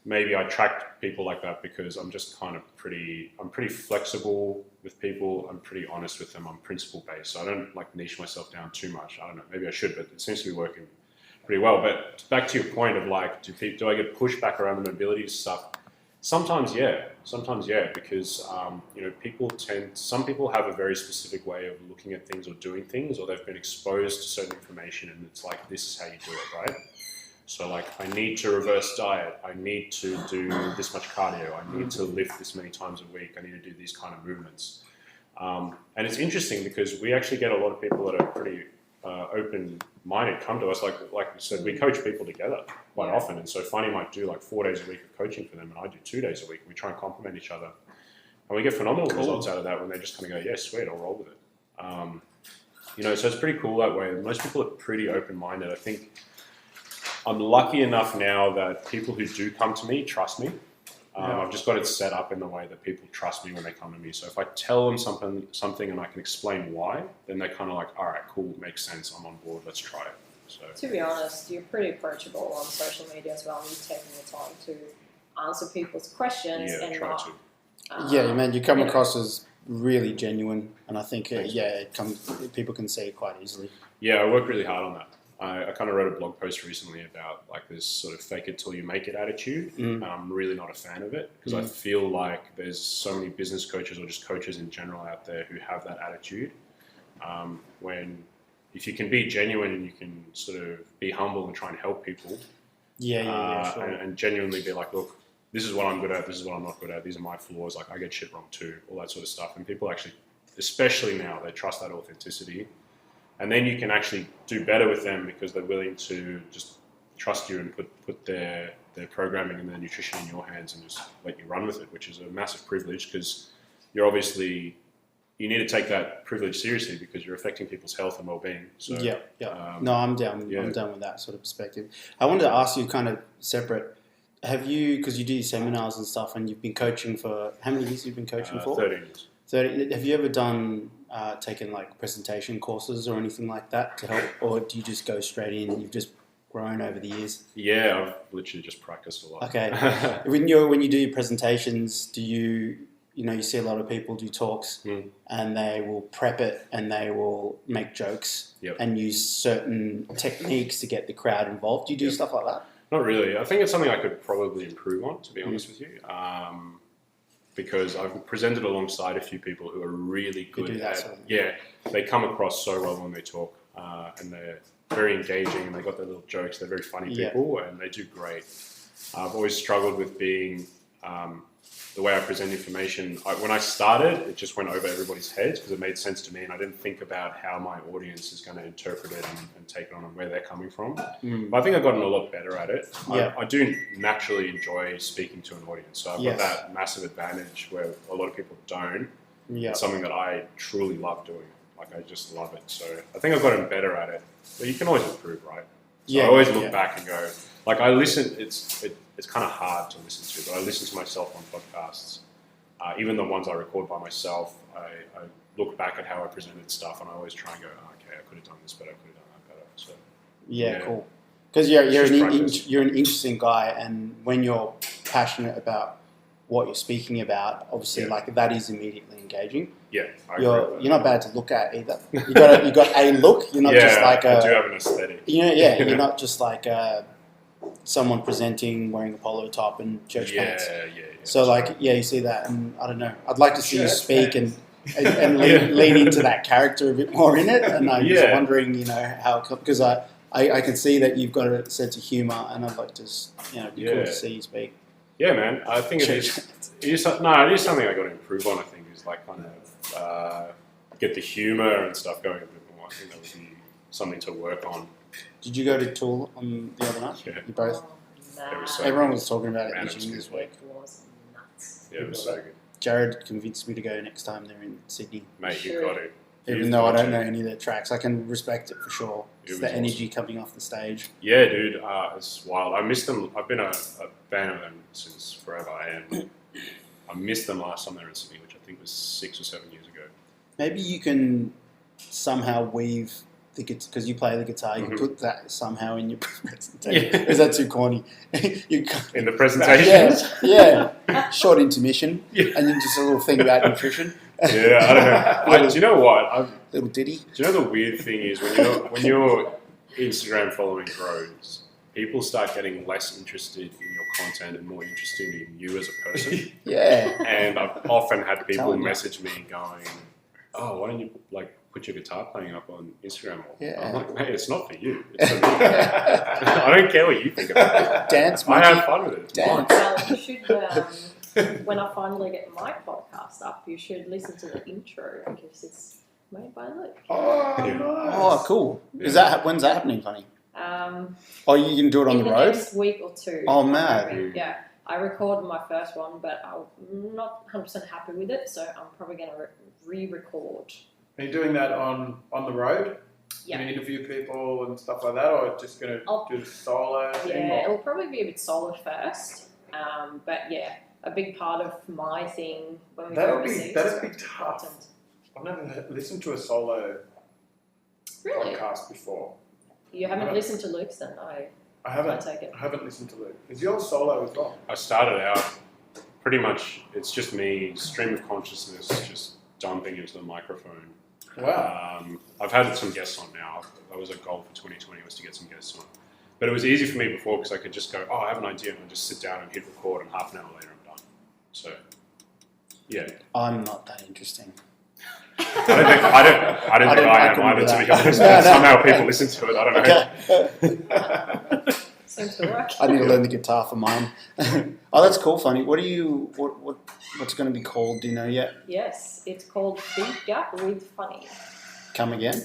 [SPEAKER 4] maybe I attract people like that because I'm just kind of I'm pretty flexible with people. I'm pretty honest with them. I'm principle based. So I don't like niche myself down too much. I don't know, maybe I should, but it seems to be working pretty well. But back to your point of like, do I get pushback around the mobility stuff? Sometimes, yeah, because you know, some people have a very specific way of looking at things or doing things, or they've been exposed to certain information, and it's like, this is how you do it, right? So like, I need to reverse diet, I need to do this much cardio, I need to lift this many times a week, I need to do these kind of movements. And it's interesting because we actually get a lot of people that are pretty open-minded come to us. Like you said, we coach people together quite often, and so Fanny might do like 4 days a week of coaching for them, and I do 2 days a week. We try and complement each other, and we get phenomenal results out of that when they just kind of go, yeah, sweet, I'll roll with it. You know, so it's pretty cool that way. Most people are pretty open-minded. I think I'm lucky enough now that people who do come to me trust me. I've just got it set up in the way that people trust me when they come to me. So if I tell them something and I can explain why, then they're kind of like, all right, cool, makes sense, I'm on board, let's try it. So,
[SPEAKER 3] to be honest, you're pretty approachable on social media as well. You're taking the time to answer people's questions
[SPEAKER 2] man, you come across as really genuine, and I think people can see it quite easily.
[SPEAKER 4] Yeah, I work really hard on that. I kind of wrote a blog post recently about like this sort of fake it till you make it attitude, and I'm really not a fan of it because I feel like there's so many business coaches or just coaches in general out there who have that attitude when if you can be genuine and you can sort of be humble and try and help people,
[SPEAKER 2] sure.
[SPEAKER 4] and genuinely be like, look, this is what I'm good at, this is what I'm not good at, these are my flaws, like I get shit wrong too, all that sort of stuff. And people actually, especially now, they trust that authenticity. And then you can actually do better with them because they're willing to just trust you and put their programming and their nutrition in your hands and just let you run with it, which is a massive privilege because you're obviously, you need to take that privilege seriously because you're affecting people's health and well-being. So,
[SPEAKER 2] no, I'm down. I'm down with that sort of perspective. I wanted to ask you kind of separate. Have you, because you do seminars and stuff, and you've been coaching for how many years? You've been coaching for
[SPEAKER 4] 13 years.
[SPEAKER 2] 30. Have you ever done taken like presentation courses or anything like that to help, or do you just go straight in and you've just grown over the years?
[SPEAKER 4] Yeah, I've literally just practiced a lot.
[SPEAKER 2] Okay. when you do your presentations, do you see a lot of people do talks and they will prep it and they will make jokes and use certain techniques to get the crowd involved. Do you do stuff like that?
[SPEAKER 4] Not really. I think it's something I could probably improve on, to be honest with you, because I've presented alongside a few people who are really good at. They come across so well when they talk, and they're very engaging, and they got their little jokes. They're very funny people, and they do great. I've always struggled with being the way I present information. When I started, it just went over everybody's heads because it made sense to me, and I didn't think about how my audience is going to interpret it and take it on and where they're coming from. But I think I've gotten a lot better at it. I do naturally enjoy speaking to an audience, so I've got that massive advantage where a lot of people don't. It's something that I truly love doing. Like, I just love it. So I think I've gotten better at it. But you can always improve, right? So I always look back and go, like, I listen, it's kind of hard to listen to, but I listen to myself on podcasts. Even the ones I record by myself, I look back at how I presented stuff and I always try and go, okay, I could have done this better, I could have done that better. So
[SPEAKER 2] cool. Because you're an interesting guy, and when you're passionate about what you're speaking about, obviously, like, that is immediately engaging. You're not bad to look at either. You got a look. You're not just like
[SPEAKER 4] I do have an aesthetic.
[SPEAKER 2] You're not just like someone presenting wearing a polo top and church pants. So you see that, and I don't know. I'd like to see you speak and lean into that character a bit more in it. And I'm just wondering, how, because I can see that you've got a sense of humour, and I'd like to, be cool to see you speak.
[SPEAKER 4] Yeah, man. I think it is something I got to improve on. I think is like kind of get the humour and stuff going a bit more. I think that would be something to work on.
[SPEAKER 2] Did you go to Tulloch on the other night?
[SPEAKER 4] Yeah.
[SPEAKER 2] You both?
[SPEAKER 3] No.
[SPEAKER 2] Everyone was talking about it itching this week.
[SPEAKER 3] It was nuts.
[SPEAKER 4] Yeah, it was so good.
[SPEAKER 2] Jared convinced me to go next time they're in Sydney.
[SPEAKER 4] Mate, you got it.
[SPEAKER 2] Even though I don't know any of their tracks, I can respect it for sure. It's the energy coming off the stage.
[SPEAKER 4] Yeah, dude, it's wild. I miss them. I've been a fan of them since forever, and I missed them last time they were in Sydney, which I think was 6 or 7 years ago.
[SPEAKER 2] Maybe you can somehow weave the guitar, because you play the guitar, you can put that somehow in your presentation. Is that too corny?
[SPEAKER 4] In the presentation?
[SPEAKER 2] Yeah. Short intermission, and then just a little thing about nutrition.
[SPEAKER 4] Yeah, I don't know. Do you know what?
[SPEAKER 2] Little ditty.
[SPEAKER 4] Do you know the weird thing is when your Instagram following grows, people start getting less interested in your content and more interested in you as a person. And I've often had people message me going, "Oh, why don't you put your guitar playing up on Instagram?" I'm like, "Mate, it's not for you. It's for me. I don't care what you think about it.
[SPEAKER 2] Dance,
[SPEAKER 4] I have fun with it.
[SPEAKER 2] Dance.
[SPEAKER 3] Well, you should, when I finally get my podcast up, you should listen to the intro because it's made by Luke.
[SPEAKER 2] Oh, cool.
[SPEAKER 4] Yeah.
[SPEAKER 2] When's that happening, Fanny? You can do it on
[SPEAKER 3] in
[SPEAKER 2] the road?
[SPEAKER 3] next week or two.
[SPEAKER 2] Oh, man.
[SPEAKER 3] Yeah. I recorded my first one, but I'm not 100% happy with it, so I'm probably going to re-record.
[SPEAKER 1] Are you doing that on the road?
[SPEAKER 3] Yeah.
[SPEAKER 1] Going to interview people and stuff like that, or just going to do the solo thing?
[SPEAKER 3] Yeah, it'll probably be a bit solo first. But yeah, a big part of my thing when we go overseas.
[SPEAKER 1] That'd be tough. I've never listened to a solo podcast before.
[SPEAKER 3] You haven't listened to Luke's then?
[SPEAKER 1] I haven't.
[SPEAKER 3] I take it.
[SPEAKER 1] I haven't listened to Luke. Is yours solo as well?
[SPEAKER 4] I started out pretty much, it's just me, stream of consciousness, just dumping into the microphone.
[SPEAKER 1] Wow.
[SPEAKER 4] I've had some guests on now. That was a goal for 2020, was to get some guests on. But it was easy for me before because I could just go, I have an idea, and just sit down and hit record, and half an hour later I'm done. So, yeah.
[SPEAKER 2] I'm not that interesting.
[SPEAKER 4] I don't think I am either, to be honest.
[SPEAKER 2] No.
[SPEAKER 4] Somehow people listen to it. I don't know.
[SPEAKER 2] Okay.
[SPEAKER 3] Seems to work.
[SPEAKER 2] I need to learn the guitar for mine. Oh, that's cool, Fanny. What's going to be called? Do you know yet?
[SPEAKER 3] Yes, it's called Fika with Fanny.
[SPEAKER 2] Come again?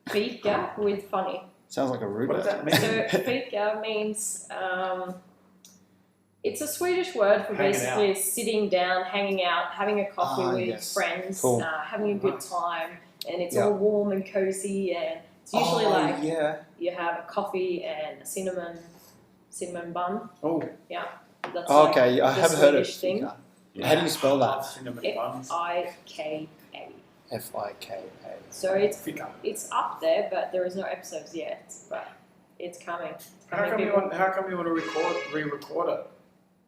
[SPEAKER 3] Fika with Fanny.
[SPEAKER 2] Sounds like a rude.
[SPEAKER 1] What does that mean?
[SPEAKER 3] So fika means it's a Swedish word for
[SPEAKER 1] Hanging
[SPEAKER 3] basically
[SPEAKER 1] out.
[SPEAKER 3] sitting down, hanging out, having a coffee with
[SPEAKER 2] yes.
[SPEAKER 3] friends,
[SPEAKER 2] Cool.
[SPEAKER 3] Having a good time, and it's
[SPEAKER 2] Yeah.
[SPEAKER 3] all warm and cozy, and it's usually like
[SPEAKER 2] yeah.
[SPEAKER 3] you have a coffee and a cinnamon bun.
[SPEAKER 1] Oh,
[SPEAKER 3] That's
[SPEAKER 2] Oh,
[SPEAKER 3] like
[SPEAKER 2] okay, I
[SPEAKER 3] the
[SPEAKER 2] have heard of
[SPEAKER 3] Swedish thing.
[SPEAKER 2] Fika. How do you spell
[SPEAKER 1] I love
[SPEAKER 2] that?
[SPEAKER 1] cinnamon buns.
[SPEAKER 3] Fika.
[SPEAKER 2] Fika.
[SPEAKER 3] So it's
[SPEAKER 1] Fika.
[SPEAKER 3] up there, but there is no episodes yet. But it's coming. It's
[SPEAKER 1] How
[SPEAKER 3] coming.
[SPEAKER 1] come you
[SPEAKER 3] people.
[SPEAKER 1] want? How come you want to re-record it?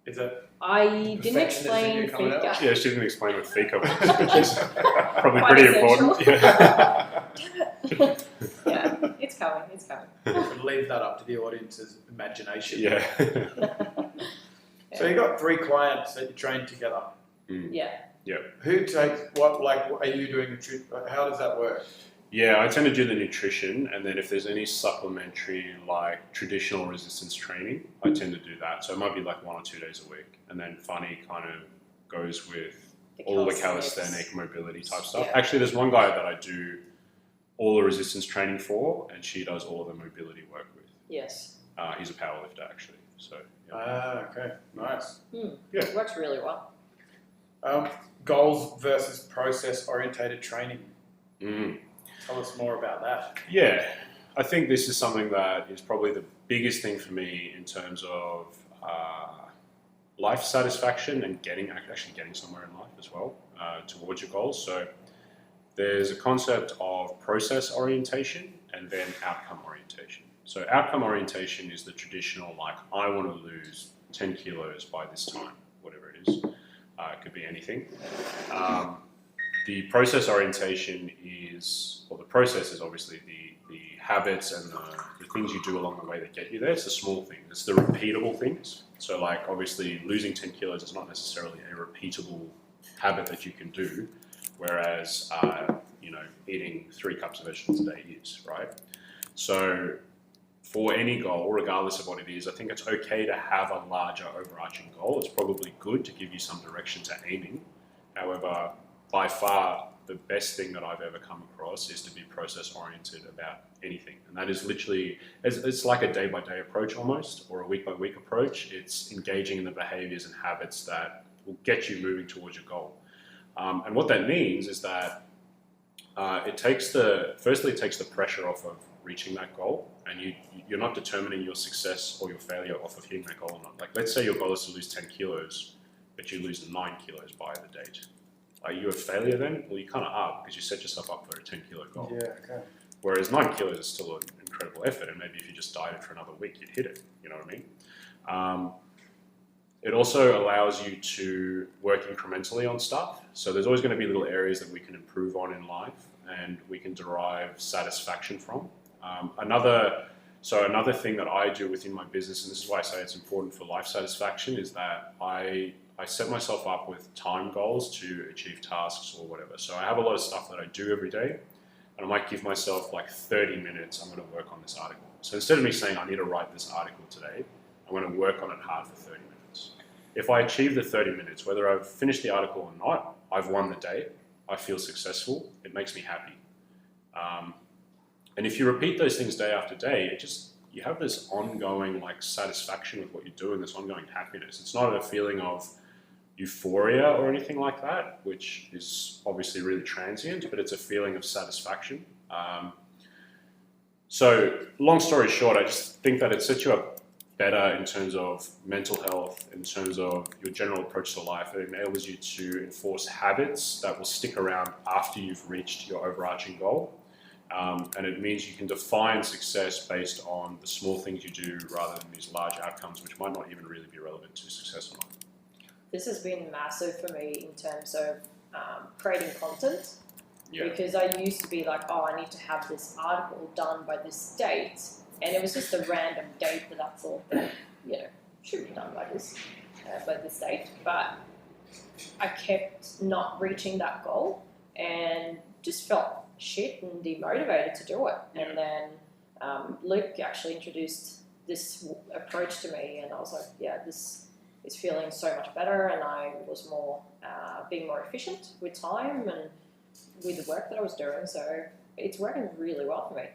[SPEAKER 1] Is it?
[SPEAKER 3] I didn't
[SPEAKER 1] Perfectionism
[SPEAKER 3] explain
[SPEAKER 1] you coming out?
[SPEAKER 3] fika.
[SPEAKER 4] Yeah, she didn't explain what fika was, which is probably
[SPEAKER 3] Quite
[SPEAKER 4] pretty
[SPEAKER 3] essential.
[SPEAKER 4] important. Yeah.
[SPEAKER 3] Damn it. Yeah, it's coming. It's coming.
[SPEAKER 1] We'll leave that up to the audience's imagination.
[SPEAKER 4] Yeah.
[SPEAKER 1] So you got 3 clients that you train together.
[SPEAKER 3] Yeah.
[SPEAKER 1] Who takes what? Like, what are you doing? How does that work?
[SPEAKER 4] Yeah, I tend to do the nutrition, and then if there's any supplementary, like traditional resistance training, I tend to do that. So it might be like 1 or 2 days a week, and then Fanny kind of goes with all the calisthenic mobility type stuff.
[SPEAKER 3] Yeah.
[SPEAKER 4] Actually, there's one guy that I do all the resistance training for, and she does all the mobility work with.
[SPEAKER 3] Yes.
[SPEAKER 4] He's a powerlifter, actually. So yeah.
[SPEAKER 1] Ah, okay, nice.
[SPEAKER 4] Yeah.
[SPEAKER 3] It works really well.
[SPEAKER 1] Goals versus process-orientated training.
[SPEAKER 4] Mm.
[SPEAKER 1] Tell us more about that.
[SPEAKER 4] Yeah, I think this is something that is probably the biggest thing for me in terms of life satisfaction and actually getting somewhere in life as well towards your goals. So there's a concept of process orientation and then outcome orientation. So outcome orientation is the traditional, like, I want to lose 10 kilos by this time, whatever it is. It could be anything. The process orientation is, well, the process is obviously the habits and the things you do along the way that get you there. It's the small things. It's the repeatable things. So, like, obviously losing 10 kilos is not necessarily a repeatable habit that you can do, whereas, eating 3 cups of vegetables a day is, right? So for any goal, regardless of what it is, I think it's okay to have a larger overarching goal. It's probably good to give you some direction to aiming. However, by far, the best thing that I've ever come across is to be process-oriented about anything. And that is literally, it's like a day-by-day approach almost, or a week-by-week approach. It's engaging in the behaviors and habits that will get you moving towards your goal. And what that means is that it takes the pressure off of reaching that goal, and you're not determining your success or your failure off of hitting that goal or not. Like, let's say your goal is to lose 10 kilos, but you lose 9 kilos by the date. Are you a failure then? Well, you kind of are, because you set yourself up for a 10 kilo goal.
[SPEAKER 1] Yeah, okay.
[SPEAKER 4] Whereas 9 kilos is still an incredible effort, and maybe if you just dieted for another week, you'd hit it. You know what I mean? It also allows you to work incrementally on stuff. So there's always going to be little areas that we can improve on in life and we can derive satisfaction from. Another thing that I do within my business, and this is why I say it's important for life satisfaction, is that I set myself up with time goals to achieve tasks or whatever. So I have a lot of stuff that I do every day, and I might give myself like 30 minutes, I'm going to work on this article. So instead of me saying I need to write this article today, I'm going to work on it hard for 30 minutes. If I achieve the 30 minutes, whether I've finished the article or not, I've won the day. I feel successful. It makes me happy. And if you repeat those things day after day, you have this ongoing like satisfaction with what you're doing, this ongoing happiness. It's not a feeling of euphoria or anything like that, which is obviously really transient, but it's a feeling of satisfaction. So long story short, I just think that it sets you up better in terms of mental health, in terms of your general approach to life. It enables you to enforce habits that will stick around after you've reached your overarching goal. And it means you can define success based on the small things you do rather than these large outcomes, which might not even really be relevant to success or not.
[SPEAKER 3] This has been massive for me in terms of creating content.
[SPEAKER 4] Yeah.
[SPEAKER 3] Because I used to be like, I need to have this article done by this date. And it was just a random date that I thought that, should be done by this date. But I kept not reaching that goal. and just felt shit and demotivated to do it.
[SPEAKER 4] Yeah.
[SPEAKER 3] And then Luke actually introduced this approach to me, and I was like, yeah, this is feeling so much better, and I was more being more efficient with time and with the work that I was doing. So it's working really well for me.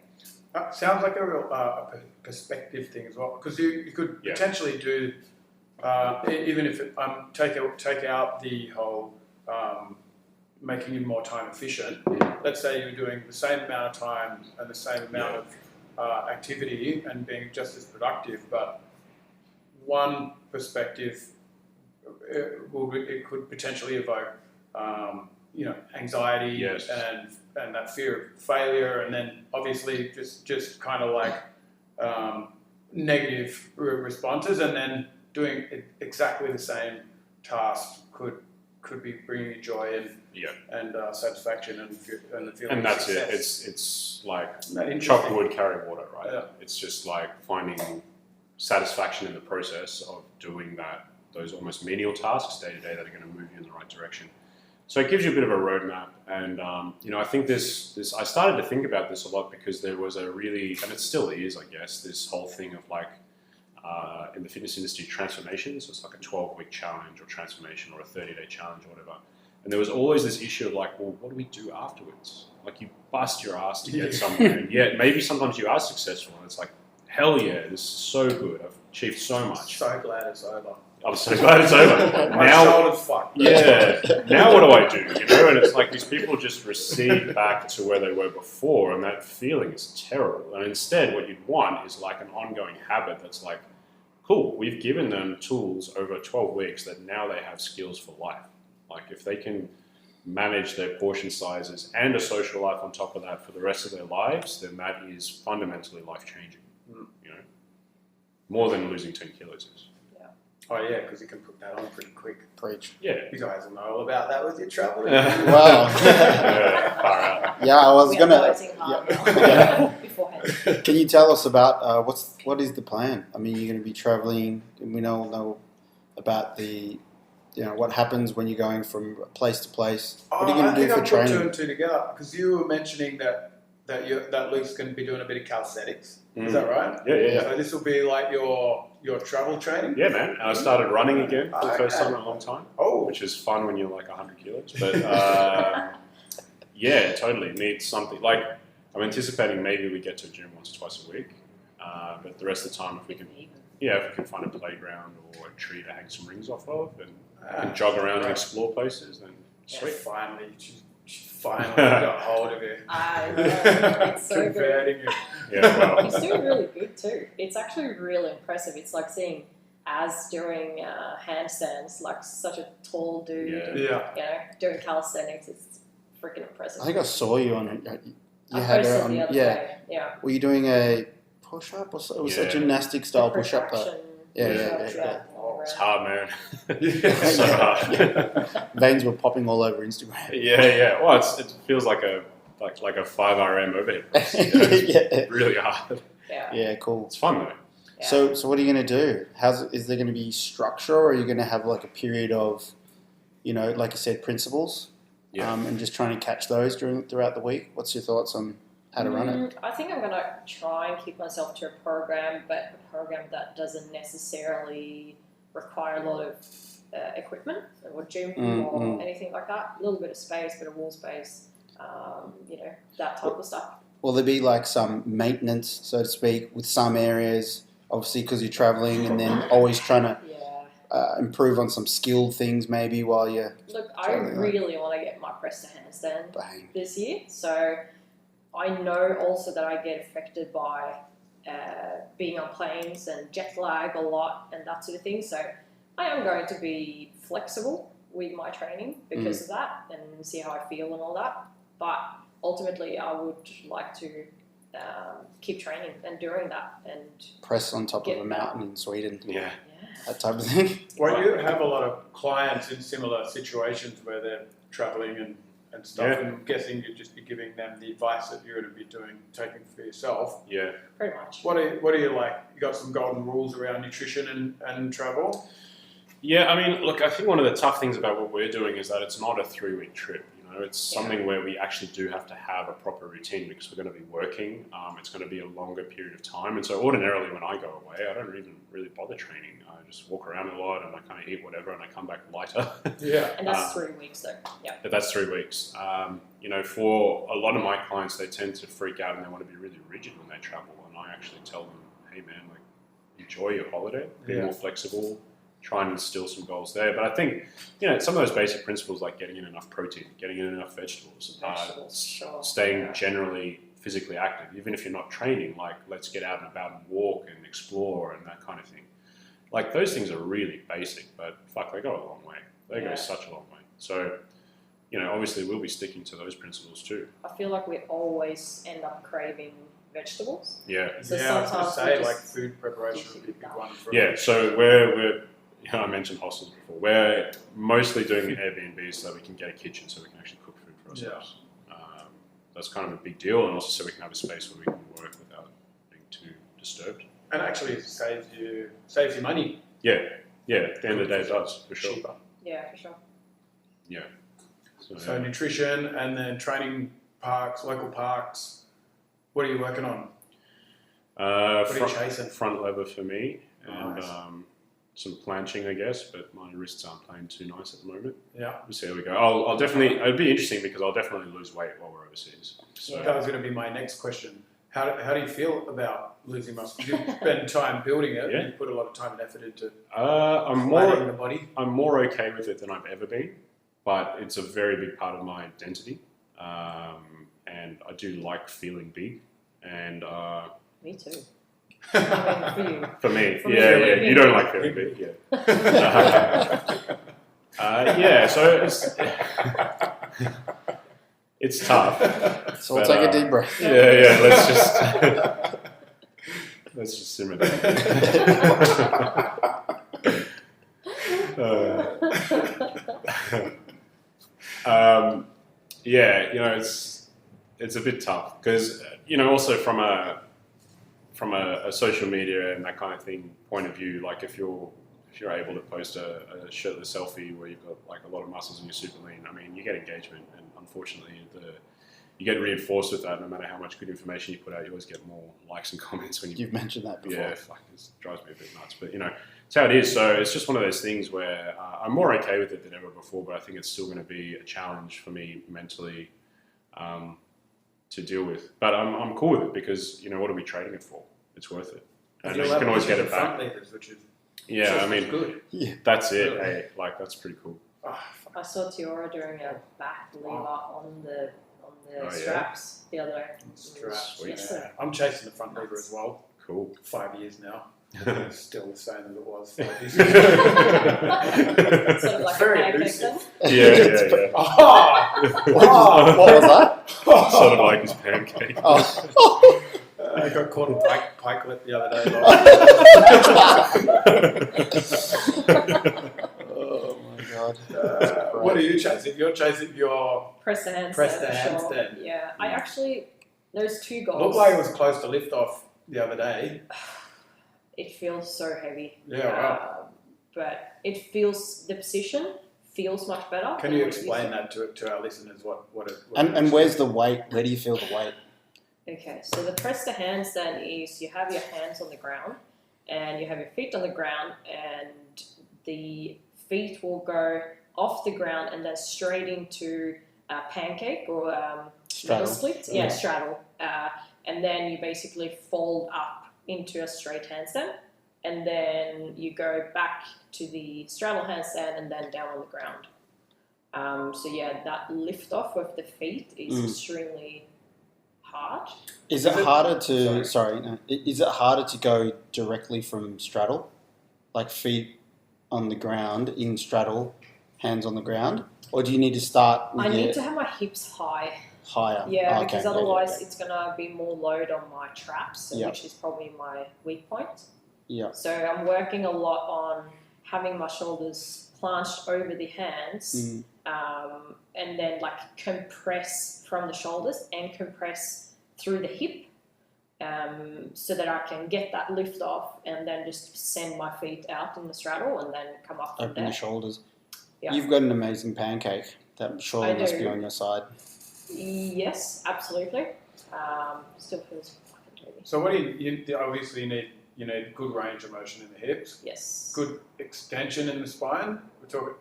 [SPEAKER 1] Sounds like a real perspective thing as well, because you could potentially do even if it, take out the whole making you more time efficient. Let's say you're doing the same amount of time and the same amount of activity and being just as productive, but one perspective it could potentially evoke anxiety and that fear of failure, and then obviously just kind of like negative responses, and then doing exactly the same task could be bringing you joy and satisfaction and the feeling
[SPEAKER 4] and that's
[SPEAKER 1] of success.
[SPEAKER 4] It's like chop wood, carry water, right?
[SPEAKER 1] Yeah.
[SPEAKER 4] It's just like finding satisfaction in the process of doing those almost menial tasks day to day that are going to move you in the right direction. So it gives you a bit of a roadmap, and I think this I started to think about this a lot because there was a really, and it still is, I guess, this whole thing of like in the fitness industry transformations. So it's like a 12-week challenge or transformation or a 30-day challenge or whatever. And there was always this issue of like, well, what do we do afterwards? Like you bust your ass to get somewhere, and yet maybe sometimes you are successful, and it's like, hell yeah, this is so good. I've achieved so much.
[SPEAKER 1] So glad it's over.
[SPEAKER 4] I'm so glad it's over.
[SPEAKER 1] My shoulder's fucked.
[SPEAKER 4] Yeah. Now what do I do? And it's like these people just recede back to where they were before, and that feeling is terrible. And instead, what you'd want is like an ongoing habit that's like, cool, we've given them tools over 12 weeks that now they have skills for life. Like if they can manage their portion sizes and a social life on top of that for the rest of their lives, then that is fundamentally life-changing. More than losing 10 kilos is.
[SPEAKER 1] Oh yeah, because you can put that on pretty quick.
[SPEAKER 2] Preach.
[SPEAKER 4] Yeah.
[SPEAKER 1] You guys will know all about that with your travel.
[SPEAKER 2] Wow.
[SPEAKER 4] Far out.
[SPEAKER 2] Yeah, I was
[SPEAKER 3] We
[SPEAKER 2] gonna.
[SPEAKER 3] are working hard beforehand.
[SPEAKER 2] Can you tell us about what is the plan? I mean, you're going to be traveling, and we know about the, what happens when you're going from place to place. What are you going to do for
[SPEAKER 1] I
[SPEAKER 2] training?
[SPEAKER 1] put two and two together because you were mentioning that Luke's going to be doing a bit of calisthenics. Is that right?
[SPEAKER 4] Yeah.
[SPEAKER 1] So this will be like your travel training.
[SPEAKER 4] Yeah, man. And I started running again for the first time in a long time.
[SPEAKER 1] Oh,
[SPEAKER 4] which is fun when you're like 100 kilos. But yeah, totally. Need something. Like, I'm anticipating maybe we get to the gym once or twice a week. But the rest of the time, if we can find a playground or a tree to hang some rings off of and jog around and explore places, then sweet.
[SPEAKER 1] She finally got hold of it.
[SPEAKER 3] I know. It's so
[SPEAKER 1] Converting
[SPEAKER 3] good.
[SPEAKER 1] it.
[SPEAKER 4] Yeah, well.
[SPEAKER 3] He's doing really good too. It's actually really impressive. It's like seeing Az doing handstands, like such a tall dude.
[SPEAKER 1] Yeah.
[SPEAKER 3] Doing calisthenics. It's freaking impressive.
[SPEAKER 2] I think I saw you on it. You
[SPEAKER 3] I
[SPEAKER 2] had her
[SPEAKER 3] posted
[SPEAKER 2] on.
[SPEAKER 3] the other
[SPEAKER 2] Yeah.
[SPEAKER 3] day. Yeah.
[SPEAKER 2] Were you doing a push up or so? It was a gymnastic style push up. Yeah.
[SPEAKER 4] It's hard, man.
[SPEAKER 1] It's
[SPEAKER 4] so hard.
[SPEAKER 2] Veins were popping all over Instagram.
[SPEAKER 4] Yeah. Well, it feels like a 5 RM overhead press. It's really hard.
[SPEAKER 2] Yeah, cool.
[SPEAKER 4] It's fun though.
[SPEAKER 3] Yeah.
[SPEAKER 2] So what are you going to do? Is there going to be structure, or are you going to have like a period of, like I said, principles, and just trying to catch those throughout the week? What's your thoughts on how to run it?
[SPEAKER 3] I think I'm going to try and keep myself to a program, but a program that doesn't necessarily require a lot of equipment or gym or anything like that. A little bit of space, bit of wall space, that type of stuff.
[SPEAKER 2] Will there be like some maintenance, so to speak, with some areas, obviously because you're traveling, and then always trying to improve on some skilled things maybe while you're...
[SPEAKER 3] Look, I really want to get my press to handstand this year, so I know also that I get affected by being on planes and jet lag a lot and that sort of thing, so I am going to be flexible with my training because of that and see how I feel and all that, but ultimately I would like to keep training and doing that and
[SPEAKER 2] press on top of a mountain in Sweden.
[SPEAKER 4] Yeah.
[SPEAKER 2] That type of thing.
[SPEAKER 1] Well, you have a lot of clients in similar situations where they're traveling and stuff, and I'm guessing you'd just be giving them the advice that you're going to be taking for yourself.
[SPEAKER 4] Yeah.
[SPEAKER 3] Pretty much.
[SPEAKER 1] What are you like? You got some golden rules around nutrition and travel?
[SPEAKER 4] Yeah, I mean, look, I think one of the tough things about what we're doing is that it's not a 3-week trip. It's something where we actually do have to have a proper routine because we're going to be working. It's going to be a longer period of time. And so ordinarily when I go away, I don't even really bother training. I just walk around a lot and I kind of eat whatever and I come back lighter.
[SPEAKER 1] Yeah.
[SPEAKER 3] And that's 3 weeks though. Yeah.
[SPEAKER 4] But that's 3 weeks. For a lot of my clients, they tend to freak out and they want to be really rigid when they travel. And I actually tell them, hey man, like enjoy your holiday, be more flexible, try and instill some goals there. But I think, some of those basic principles like getting in enough protein, getting in enough vegetables, staying generally physically active, even if you're not training, like let's get out and about and walk and explore and that kind of thing. Like those things are really basic, but fuck, they go a long way. They go such a long way. So, obviously we'll be sticking to those principles too.
[SPEAKER 3] I feel like we always end up craving vegetables.
[SPEAKER 4] Yeah.
[SPEAKER 3] So
[SPEAKER 1] I was going to
[SPEAKER 3] sometimes
[SPEAKER 1] say, like food preparation would be a big one.
[SPEAKER 4] So we're I mentioned hostels before. We're mostly doing Airbnbs so that we can get a kitchen so we can actually cook food for ourselves. That's kind of a big deal, and also so we can have a space where we can work without being too disturbed.
[SPEAKER 1] And actually it saves you money.
[SPEAKER 4] Yeah, at the end of the day it does, for sure.
[SPEAKER 1] Cheaper.
[SPEAKER 3] Yeah, for sure.
[SPEAKER 4] Yeah.
[SPEAKER 1] So nutrition and then training parks, local parks. What are you working on? What are you chasing?
[SPEAKER 4] Front lever for me, and
[SPEAKER 1] Nice.
[SPEAKER 4] some planching, I guess, but my wrists aren't playing too nice at the moment.
[SPEAKER 1] Yeah.
[SPEAKER 4] We'll see how we go. I'll definitely, it'll be interesting because I'll definitely lose weight while we're overseas. So,
[SPEAKER 1] That was going to be my next question. How do you feel about losing muscle? You spend time building it.
[SPEAKER 4] Yeah.
[SPEAKER 1] You put a lot of time and effort into
[SPEAKER 4] I'm
[SPEAKER 1] planning the body.
[SPEAKER 4] more okay with it than I've ever been, but it's a very big part of my identity, and I do like feeling big. And
[SPEAKER 3] Me too. I mean, for you.
[SPEAKER 4] for me,
[SPEAKER 3] For me,
[SPEAKER 4] yeah, you don't like feeling big, yeah. So it's tough.
[SPEAKER 2] So we'll take a deep breath.
[SPEAKER 4] Yeah. Let's just simmer down. It's a bit tough because also from a social media and that kind of thing point of view, like if you're able to post a shirtless selfie where you've got like a lot of muscles and you're super lean, I mean you get engagement, and unfortunately you get reinforced with that. No matter how much good information you put out, you always get more likes and comments when
[SPEAKER 2] You've mentioned that before.
[SPEAKER 4] Yeah, it drives me a bit nuts, but it's how it is. So it's just one of those things where I'm more okay with it than ever before, but I think it's still going to be a challenge for me mentally to deal with. But I'm cool with it because what are we trading it for? It's worth it, and you can always get it back.
[SPEAKER 1] Levers, which is
[SPEAKER 4] good.
[SPEAKER 2] Yeah.
[SPEAKER 4] That's it.
[SPEAKER 1] Really?
[SPEAKER 4] Hey, like that's pretty cool.
[SPEAKER 3] I saw Tiora doing a back lever on the
[SPEAKER 4] Oh,
[SPEAKER 3] straps the other day.
[SPEAKER 1] Straps.
[SPEAKER 4] Sweet.
[SPEAKER 1] Yeah. I'm chasing the front lever as well.
[SPEAKER 4] Cool.
[SPEAKER 1] 5 years now. It's still the same as it was 5 years ago.
[SPEAKER 3] Sort of like
[SPEAKER 1] Very
[SPEAKER 3] a pancake
[SPEAKER 1] elusive.
[SPEAKER 3] then.
[SPEAKER 4] Yeah.
[SPEAKER 2] What was that?
[SPEAKER 4] Sort of like his pancake.
[SPEAKER 1] I got caught on pikelet the other day.
[SPEAKER 2] Oh my god.
[SPEAKER 1] What are you chasing? You're chasing your
[SPEAKER 3] Press the handstand.
[SPEAKER 1] Press the
[SPEAKER 3] for sure.
[SPEAKER 1] handstand.
[SPEAKER 3] Yeah, I actually, there's 2 goals.
[SPEAKER 1] looked like it was close to lift off the other day.
[SPEAKER 3] It feels so heavy.
[SPEAKER 1] Yeah, wow.
[SPEAKER 3] But the position feels much better.
[SPEAKER 1] Can
[SPEAKER 3] than
[SPEAKER 1] you
[SPEAKER 3] what it used
[SPEAKER 1] explain
[SPEAKER 3] to.
[SPEAKER 1] that to our listeners? What
[SPEAKER 2] And where's the weight? Where do you feel the weight?
[SPEAKER 3] Okay, so the press to handstand is you have your hands on the ground and you have your feet on the ground, and the feet will go off the ground and then straight into a pancake or
[SPEAKER 2] Straddle.
[SPEAKER 3] split. Yeah, straddle. And then you basically fold up into a straight handstand, and then you go back to the straddle handstand and then down on the ground. That lift off of the feet is extremely hard.
[SPEAKER 2] Is it harder to? Is it harder to go directly from straddle, like feet on the ground in straddle, hands on the ground, or do you need to start?
[SPEAKER 3] I need to have my hips higher.
[SPEAKER 2] Yeah,
[SPEAKER 3] because otherwise it's gonna be more load on my traps, which is probably my weak point.
[SPEAKER 2] Yeah.
[SPEAKER 3] So I'm working a lot on having my shoulders planched over the hands, and then like compress from the shoulders and compress through the hip, so that I can get that lift off and then just send my feet out in the straddle and then come up from
[SPEAKER 2] Open
[SPEAKER 3] there.
[SPEAKER 2] the shoulders.
[SPEAKER 3] Yeah.
[SPEAKER 2] You've got an amazing pancake That surely must be on your side.
[SPEAKER 3] Yes, absolutely. Still feels fucking dirty.
[SPEAKER 1] So what do you obviously you need good range of motion in the hips,
[SPEAKER 3] Yes.
[SPEAKER 1] good extension in the spine. We're talking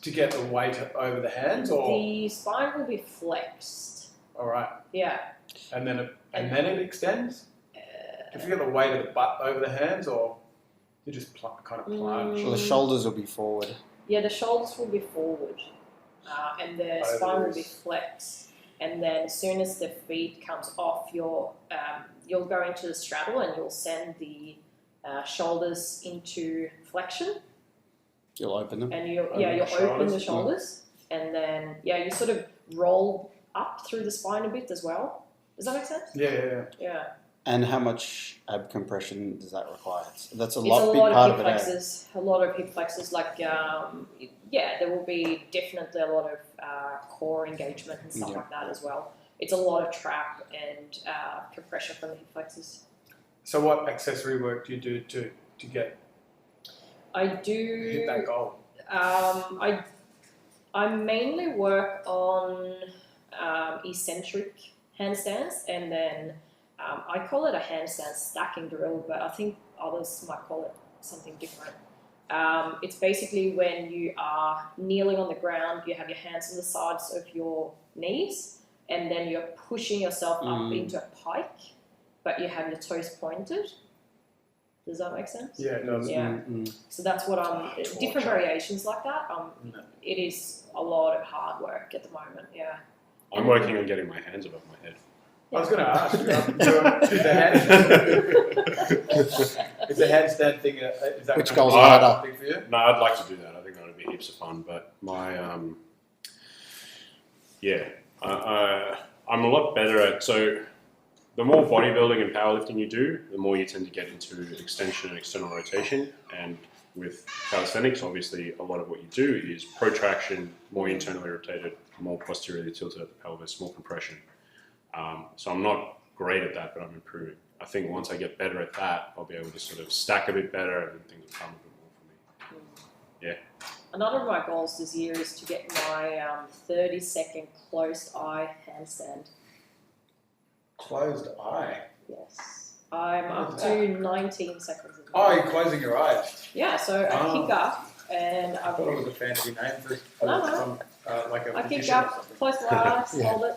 [SPEAKER 1] to get the weight over the hands, or
[SPEAKER 3] The spine will be flexed.
[SPEAKER 1] all right,
[SPEAKER 3] Yeah.
[SPEAKER 1] and then it extends. Do you get the weight of the butt over the hands, or you just kind of plunge?
[SPEAKER 2] Well, the shoulders will be forward.
[SPEAKER 3] Yeah, the shoulders will be forward, and the spine will be flexed. And then as soon as the feet comes off, you'll go into the straddle and you'll send the shoulders into flexion.
[SPEAKER 2] You'll open them.
[SPEAKER 3] And you'll open the shoulders, and then you sort of roll up through the spine a bit as well. Does that make sense?
[SPEAKER 1] Yeah.
[SPEAKER 2] And how much ab compression does that require? That's a
[SPEAKER 3] It's
[SPEAKER 2] lot.
[SPEAKER 3] a
[SPEAKER 2] Big
[SPEAKER 3] lot
[SPEAKER 2] part
[SPEAKER 3] of
[SPEAKER 2] of
[SPEAKER 3] hip
[SPEAKER 2] it.
[SPEAKER 3] flexors. A lot of hip flexors. Like there will be definitely a lot of core engagement and stuff like that as well. It's a lot of trap and compression from the hip flexors.
[SPEAKER 1] So what accessory work do you do to get
[SPEAKER 3] I do
[SPEAKER 1] hit that goal?
[SPEAKER 3] I mainly work on eccentric handstands, and then I call it a handstand stacking drill, but I think others might call it something different. It's basically when you are kneeling on the ground, you have your hands on the sides of your knees, and then you're pushing yourself up into a pike, but you have your toes pointed. Does that make sense?
[SPEAKER 1] Yeah, it does.
[SPEAKER 3] Yeah. So that's what different variations like that. It is a lot of hard work at the moment. Yeah.
[SPEAKER 4] I'm working on getting my hands above my head.
[SPEAKER 1] I was going to ask, is the handstand thing, is that
[SPEAKER 2] Which
[SPEAKER 1] kind
[SPEAKER 2] goes
[SPEAKER 1] of
[SPEAKER 2] harder?
[SPEAKER 1] big for you?
[SPEAKER 4] No, I'd like to do that. I think that would be heaps of fun. But I'm a lot better at, so the more bodybuilding and powerlifting you do, the more you tend to get into extension and external rotation. And with calisthenics, obviously, a lot of what you do is protraction, more internally rotated, more posteriorly tilted at the pelvis, more compression. So I'm not great at that, but I'm improving. I think once I get better at that, I'll be able to sort of stack a bit better and things will come a bit more for me. Yeah.
[SPEAKER 3] Another of my goals this year is to get my 30-second closed eye handstand.
[SPEAKER 1] Closed eye?
[SPEAKER 3] Yes. I'm up to 19 seconds.
[SPEAKER 1] Oh, you're closing your eyes.
[SPEAKER 3] Yeah, so I kick up and
[SPEAKER 1] I thought it was a fancy name for
[SPEAKER 3] No.
[SPEAKER 1] some, like a
[SPEAKER 3] I kick
[SPEAKER 1] position or
[SPEAKER 3] up,
[SPEAKER 1] something.
[SPEAKER 3] close my eyes, hold it.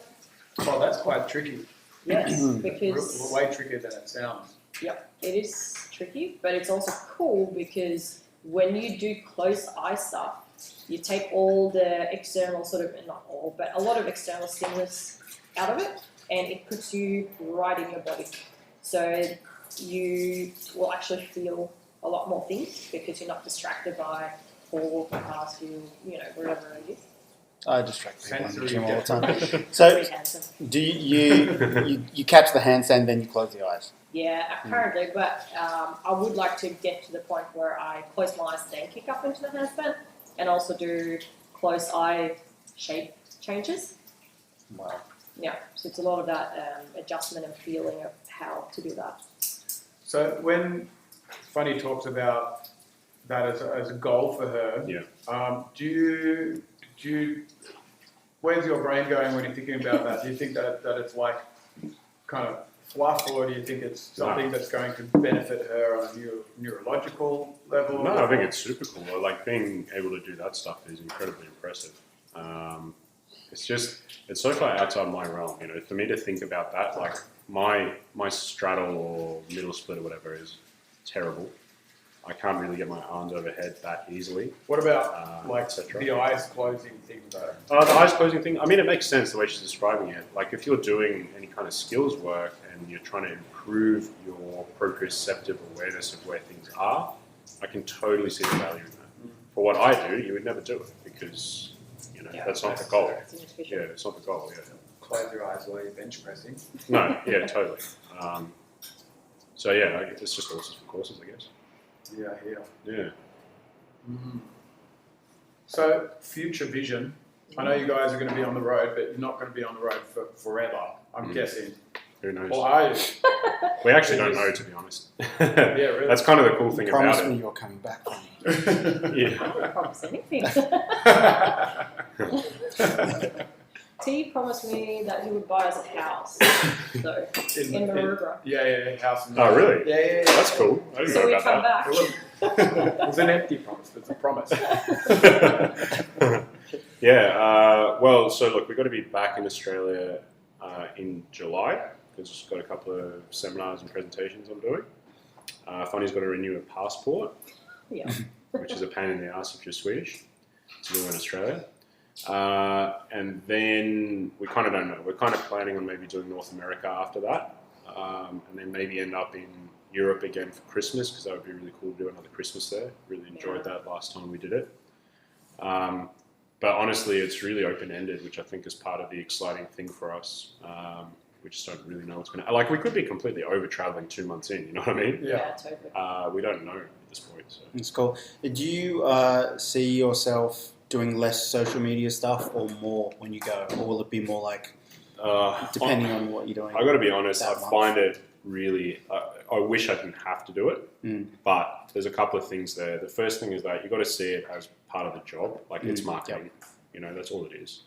[SPEAKER 1] Oh, that's quite tricky.
[SPEAKER 3] Yes, because
[SPEAKER 1] Way trickier than it sounds.
[SPEAKER 3] it is tricky, but it's also cool because when you do closed eye stuff, you take all the external not all, but a lot of external stimulus out of it, and it puts you right in your body. So you will actually feel a lot more things because you're not distracted by or walking past you, wherever it is.
[SPEAKER 2] I distract people in the
[SPEAKER 1] Sensory
[SPEAKER 2] gym all the time.
[SPEAKER 3] Very
[SPEAKER 2] So,
[SPEAKER 3] handsome.
[SPEAKER 2] do you catch the handstand, then you close the eyes?
[SPEAKER 3] Yeah, currently, but I would like to get to the point where I close my eyes, then kick up into the handstand, and also do close eye shape changes.
[SPEAKER 2] Wow.
[SPEAKER 3] Yeah, so it's a lot of that adjustment and feeling of how to do that.
[SPEAKER 1] So when Fanny talks about that as a goal for her, do you where's your brain going when you're thinking about that? Do you think that it's like kind of fluff, or do you think it's something that's going to benefit her on a neurological level?
[SPEAKER 4] No, I think it's super cool. Like being able to do that stuff is incredibly impressive. It's so far outside my realm, for me to think about that, like my straddle or middle split or whatever is terrible. I can't really get my arms overhead that easily.
[SPEAKER 1] What about the eyes closing thing though?
[SPEAKER 4] The eyes closing thing, I mean, it makes sense the way she's describing it. Like if you're doing any kind of skills work and you're trying to improve your proprioceptive awareness of where things are, I can totally see the value in that. For what I do, you would never do it because, that's not the goal. Yeah, it's not the goal,
[SPEAKER 1] Close your eyes while you're bench pressing.
[SPEAKER 4] No, yeah, totally. So yeah, it's just horses for courses, I guess.
[SPEAKER 1] Yeah.
[SPEAKER 4] Yeah.
[SPEAKER 1] Mm-hmm. So future vision. I know you guys are going to be on the road, but you're not going to be on the road for forever. I'm guessing.
[SPEAKER 4] Who knows?
[SPEAKER 1] Well,
[SPEAKER 4] We actually don't know, to be honest.
[SPEAKER 1] Yeah, really.
[SPEAKER 4] That's kind of the cool thing about
[SPEAKER 2] Promise me
[SPEAKER 4] it.
[SPEAKER 2] you're coming back for me.
[SPEAKER 4] Yeah.
[SPEAKER 3] I didn't promise anything. T promised me that he would buy us a house, though, in Maroubra.
[SPEAKER 1] Yeah, house.
[SPEAKER 4] Oh, really?
[SPEAKER 1] Yeah.
[SPEAKER 4] That's cool. I didn't
[SPEAKER 3] So
[SPEAKER 4] know
[SPEAKER 3] we
[SPEAKER 4] about
[SPEAKER 3] come
[SPEAKER 4] that.
[SPEAKER 3] back.
[SPEAKER 1] It was an empty promise, but it's a promise.
[SPEAKER 4] Yeah. Well, so look, we've got to be back in Australia in July because I've got a couple of seminars and presentations I'm doing. Fanny's got to renew a passport,
[SPEAKER 3] Yeah.
[SPEAKER 4] which is a pain in the ass if you're Swedish to do in Australia. And then we kind of don't know. We're kind of planning on maybe doing North America after that, and then maybe end up in Europe again for Christmas because that would be really cool to do another Christmas there. Really enjoyed that last time we did it. But honestly, it's really open-ended, which I think is part of the exciting thing for us. We just don't really know what's going to... Like, we could be completely over-traveling 2 months in, you know what I mean?
[SPEAKER 3] Yeah, totally.
[SPEAKER 4] We don't know at this point. So.
[SPEAKER 2] It's cool. Do you see yourself doing less social media stuff or more when you go? Or will it be more like, depending on what you're doing?
[SPEAKER 4] I got to be honest, I
[SPEAKER 2] month?
[SPEAKER 4] find it really... I wish I didn't have to do it, but there's a couple of things there. The first thing is that you got to see it as part of the job. Like, it's marketing. Yep. You know, that's all it is.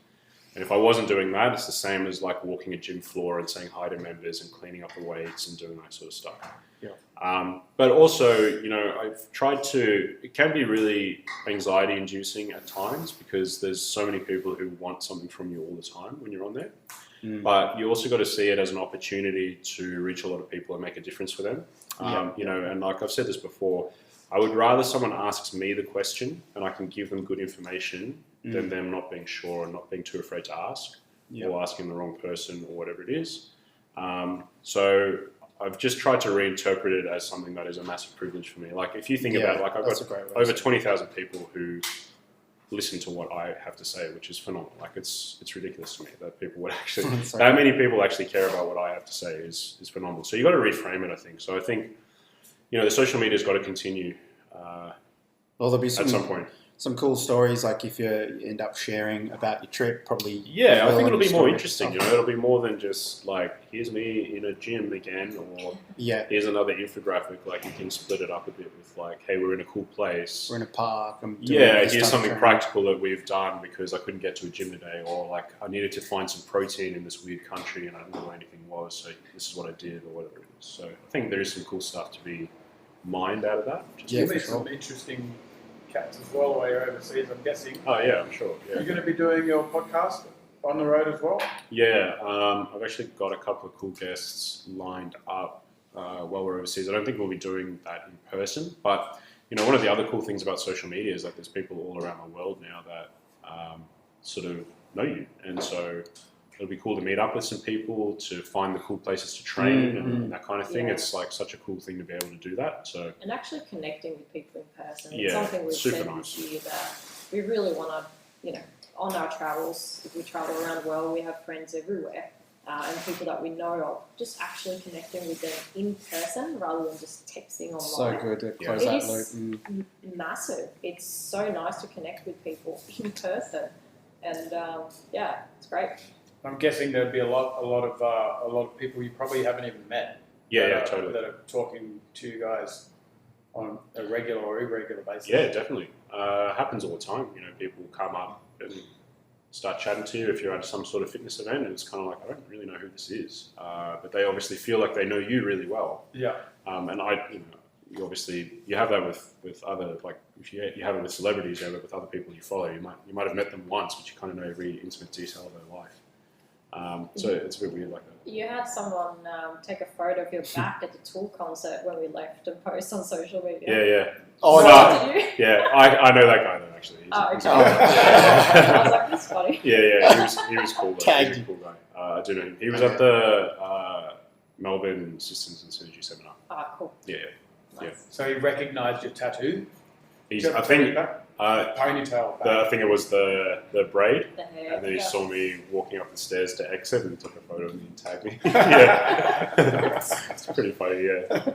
[SPEAKER 4] And if I wasn't doing that, it's the same as like walking a gym floor and saying hi to members and cleaning up the weights and doing that sort of stuff. Yeah. But also, you know, I've tried to, it can be really anxiety inducing at times because there's so many people who want something from you all the time when you're on there. But you also got to see it as an opportunity to reach a lot of people and make a difference for them. You know, and like I've said this before, I would rather someone asks me the question and I can give them good information than them not being sure and not being too afraid to ask or asking the wrong person or whatever it is. So I've just tried to reinterpret it as something that is a massive privilege for me. Like if you think about it, like I've got over 20,000 people who listen to what I have to say, which is phenomenal. Like it's ridiculous to me that people would actually, that many people actually care about what I have to say is phenomenal. So you got to reframe it, I think. So I think, you know, the social media's got to continue
[SPEAKER 2] well, there'll be
[SPEAKER 4] at some point.
[SPEAKER 2] Some cool stories, like if you end up sharing about your trip, probably.
[SPEAKER 4] Yeah, I think it'll be more interesting. You know, it'll be more than just like, here's me in a gym again, or here's another infographic. Like you can split it up a bit with like, hey, we're in a cool place.
[SPEAKER 2] We're in a park.
[SPEAKER 4] Here's something practical that we've done because I couldn't get to a gym today, or like I needed to find some protein in this weird country and I didn't know where anything was, so this is what I did, or whatever it is. So I think there is some cool stuff to be mined out of that.
[SPEAKER 1] Give me some interesting cats as well while you're overseas, I'm guessing.
[SPEAKER 4] Oh yeah, I'm sure. Yeah.
[SPEAKER 1] You're going to be doing your podcast on the road as well?
[SPEAKER 4] Yeah, I've actually got a couple of cool guests lined up while we're overseas. I don't think we'll be doing that in person, but you know, one of the other cool things about social media is that there's people all around the world now that sort of know you, and so it'll be cool to meet up with some people, to find the cool places to train and that kind of thing. It's like such a cool thing to be able to do that. So
[SPEAKER 3] and actually connecting with people in person. It's something we've said this year that we really want to, you know, on our travels, if we travel around the world, we have friends everywhere and people that we know of, just actually connecting with them in person rather than just texting online.
[SPEAKER 2] So good to close that loop.
[SPEAKER 3] It's massive. It's so nice to connect with people in person, and it's great. I'm
[SPEAKER 1] guessing there'd be a lot of people you probably haven't even met.
[SPEAKER 4] Totally.
[SPEAKER 1] That are talking to you guys on a regular or irregular basis.
[SPEAKER 4] Yeah, definitely. Happens all the time. You know, people come up and start chatting to you if you're at some sort of fitness event, and it's kind of like, I don't really know who this is, but they obviously feel like they know you really well.
[SPEAKER 1] Yeah.
[SPEAKER 4] And you obviously you have that with other, like if you have it with celebrities, you have it with other people you follow. You might have met them once, but you kind of know every intimate detail of their life. So it's a bit weird like that.
[SPEAKER 3] You had someone take a photo of your back at the Tulloch concert when we left and post on social media.
[SPEAKER 4] Yeah.
[SPEAKER 2] Oh,
[SPEAKER 3] did you?
[SPEAKER 4] Yeah, I know that guy though, actually.
[SPEAKER 3] Okay. I was like, that's funny.
[SPEAKER 4] Yeah, he was cool.
[SPEAKER 2] Tagged
[SPEAKER 4] He's a cool guy. I do know him. He was at the Melbourne Systems and Synergy seminar.
[SPEAKER 3] Cool.
[SPEAKER 4] Yeah.
[SPEAKER 3] Nice.
[SPEAKER 1] So he recognised your tattoo?
[SPEAKER 4] I think
[SPEAKER 1] ponytail.
[SPEAKER 4] I think it was the braid,
[SPEAKER 3] The hair.
[SPEAKER 4] and then he saw me walking up the stairs to exit, and he took a photo of me and tagged me. It's pretty funny. Yeah.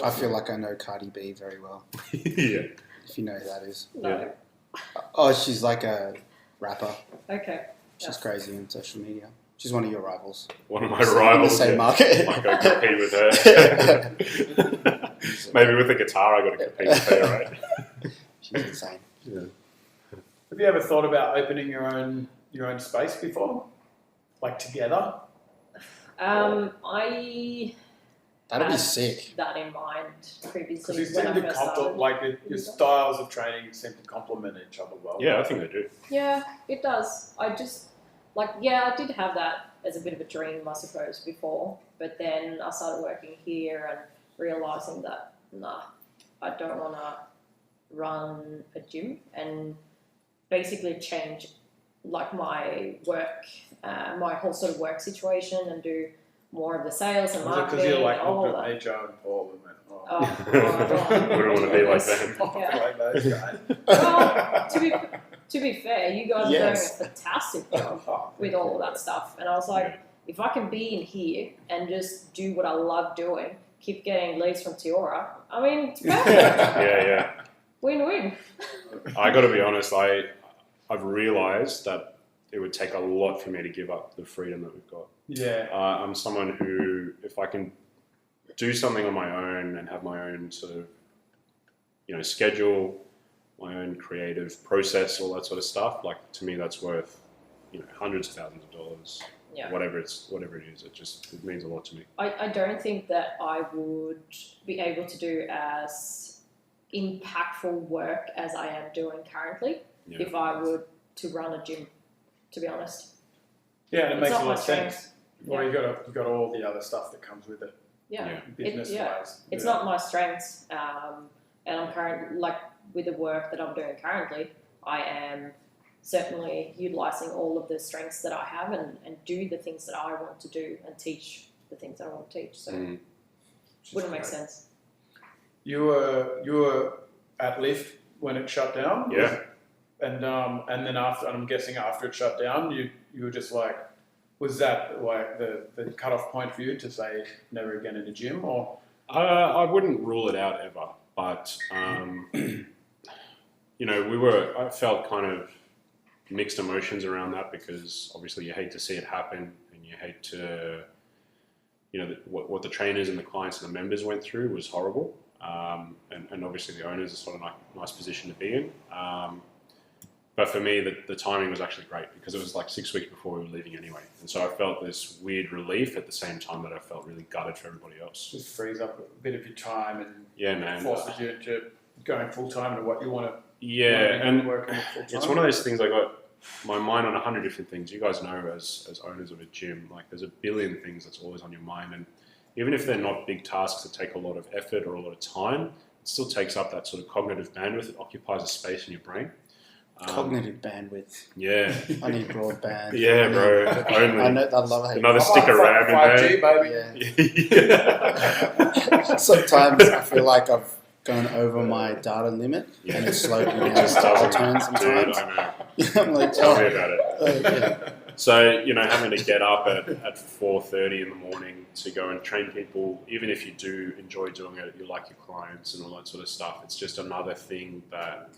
[SPEAKER 2] I feel like I know Cardi B very well.
[SPEAKER 4] Yeah.
[SPEAKER 2] If you know who that is.
[SPEAKER 3] No.
[SPEAKER 4] Yeah.
[SPEAKER 2] Oh, she's like a rapper.
[SPEAKER 3] Okay.
[SPEAKER 2] She's crazy on social media. She's one of your rivals.
[SPEAKER 4] One of my
[SPEAKER 2] In the
[SPEAKER 4] rivals.
[SPEAKER 2] same market.
[SPEAKER 4] Might go compete with her. Maybe with the guitar, I got to compete with her, right?
[SPEAKER 2] She's insane.
[SPEAKER 4] Yeah.
[SPEAKER 1] Have you ever thought about opening your own space before, like together?
[SPEAKER 3] I
[SPEAKER 2] That'd be
[SPEAKER 3] had
[SPEAKER 2] sick.
[SPEAKER 3] that in mind previously.
[SPEAKER 1] Because you
[SPEAKER 3] when
[SPEAKER 1] seem
[SPEAKER 3] I
[SPEAKER 1] to
[SPEAKER 3] first started.
[SPEAKER 1] your styles of training seem to complement each other well.
[SPEAKER 4] Yeah, I think they do.
[SPEAKER 3] Yeah, it does. I just I did have that as a bit of a dream, I suppose, before. But then I started working here and realizing that I don't want to run a gym and basically change like my work, my whole sort of work situation and do more of the sales and
[SPEAKER 1] Was it
[SPEAKER 3] marketing.
[SPEAKER 1] because you like
[SPEAKER 3] and all
[SPEAKER 1] looked
[SPEAKER 3] that.
[SPEAKER 1] at Joe and Paul and went, oh,
[SPEAKER 4] Wouldn't want to be like them.
[SPEAKER 3] Yeah.
[SPEAKER 1] like those guys.
[SPEAKER 3] Well, to be fair, you guys
[SPEAKER 2] Yes.
[SPEAKER 3] are doing a fantastic job with all of that stuff. And I was like, if I can be in here and just do what I love doing, keep getting leads from Tiora, I mean, it's perfect.
[SPEAKER 4] Yeah.
[SPEAKER 3] Win-win.
[SPEAKER 4] I got to be honest. I've realised that it would take a lot for me to give up the freedom that we've got.
[SPEAKER 1] Yeah.
[SPEAKER 4] I'm someone who, if I can do something on my own and have my own sort of, schedule, my own creative process, all that sort of stuff, like to me, that's worth, hundreds of thousands of dollars.
[SPEAKER 3] Yeah.
[SPEAKER 4] Whatever it is, it means a lot to me.
[SPEAKER 3] I don't think that I would be able to do as impactful work as I am doing currently if I were to run a gym, to be honest.
[SPEAKER 1] Yeah, and it
[SPEAKER 3] It's
[SPEAKER 1] makes
[SPEAKER 3] not
[SPEAKER 1] a lot
[SPEAKER 3] my
[SPEAKER 1] of sense.
[SPEAKER 3] strength.
[SPEAKER 1] Well, you got all the other stuff that comes with it,
[SPEAKER 3] Yeah.
[SPEAKER 1] business wise.
[SPEAKER 3] It's not my strengths, and I'm with the work that I'm doing currently, I am certainly utilising all of the strengths that I have and do the things that I want to do and teach the things that I want to teach. So it wouldn't make sense.
[SPEAKER 1] You were at Lift when it shut down.
[SPEAKER 4] Yeah.
[SPEAKER 1] And then after, and I'm guessing after it shut down, you were just like, was that like the cutoff point for you to say never again in a gym, or?
[SPEAKER 4] I wouldn't rule it out ever, but I felt kind of mixed emotions around that because obviously you hate to see it happen and you hate to, what the trainers and the clients and the members went through was horrible, and obviously the owners are sort of nice position to be in. But for me, the timing was actually great because it was like 6 weeks before we were leaving anyway. And so I felt this weird relief at the same time that I felt really gutted for everybody else.
[SPEAKER 1] Just frees up a bit of your time and forces you to going full time into what you want to.
[SPEAKER 4] And
[SPEAKER 1] working full time.
[SPEAKER 4] it's one of those things I got my mind on 100 different things. You guys know as owners of a gym, like there's a billion things that's always on your mind. And even if they're not big tasks that take a lot of effort or a lot of time, it still takes up that sort of cognitive bandwidth. It occupies a space in your brain.
[SPEAKER 2] Cognitive bandwidth.
[SPEAKER 4] Yeah.
[SPEAKER 2] I need broadband.
[SPEAKER 4] Yeah, bro. Only.
[SPEAKER 2] I love it.
[SPEAKER 4] Another stick of RAM in
[SPEAKER 1] 5G,
[SPEAKER 4] there.
[SPEAKER 1] baby.
[SPEAKER 4] Yeah.
[SPEAKER 2] Sometimes I feel like I've gone over my data limit and it's slowed me down.
[SPEAKER 4] Just doesn't,
[SPEAKER 2] turns
[SPEAKER 4] dude,
[SPEAKER 2] sometimes.
[SPEAKER 4] I know.
[SPEAKER 2] I'm like,
[SPEAKER 4] Tell me about it.
[SPEAKER 2] yeah.
[SPEAKER 4] So, having to get up at 4:30 in the morning to go and train people, even if you do enjoy doing it, you like your clients and all that sort of stuff, it's just another thing that,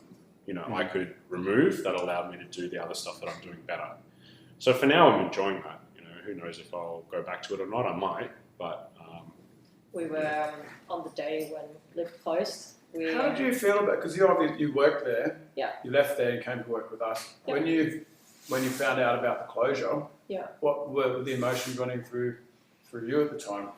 [SPEAKER 4] I could remove that allowed me to do the other stuff that I'm doing better. So for now, I'm enjoying that. Who knows if I'll go back to it or not, I might, but...
[SPEAKER 3] We were on the day when Lift closed.
[SPEAKER 1] How did you feel about? Because you worked there.
[SPEAKER 3] Yeah.
[SPEAKER 1] You left there and came to work with us.
[SPEAKER 3] Yeah.
[SPEAKER 1] When you found out about the closure.
[SPEAKER 3] Yeah.
[SPEAKER 1] What were the emotions running through you at the time?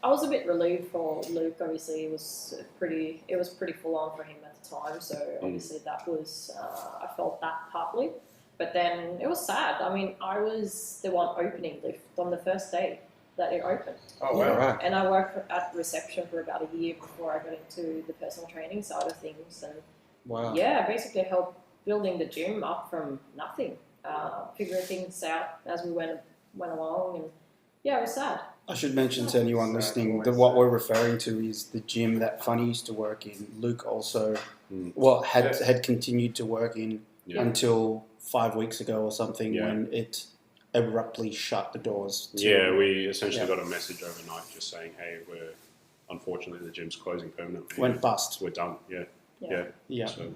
[SPEAKER 3] I was a bit relieved for Luke. Obviously, it was pretty full on for him at the time. So obviously that was I felt that partly, but then it was sad. I mean, I was the one opening Lift on the first day that it opened.
[SPEAKER 1] Oh wow!
[SPEAKER 2] Yeah, right.
[SPEAKER 3] And I worked at reception for about a year before I got into the personal training side of things, and basically helped building the gym up from nothing, figuring things out as we went along, and it was sad.
[SPEAKER 2] I should mention to anyone listening that what we're referring to is the gym that Fanny used to work in. Luke also, had continued to work in until 5 weeks ago or something when it abruptly shut the doors.
[SPEAKER 4] We essentially got a message overnight just saying, hey, unfortunately the gym's closing permanently.
[SPEAKER 2] Went bust.
[SPEAKER 4] We're done. Yeah. So,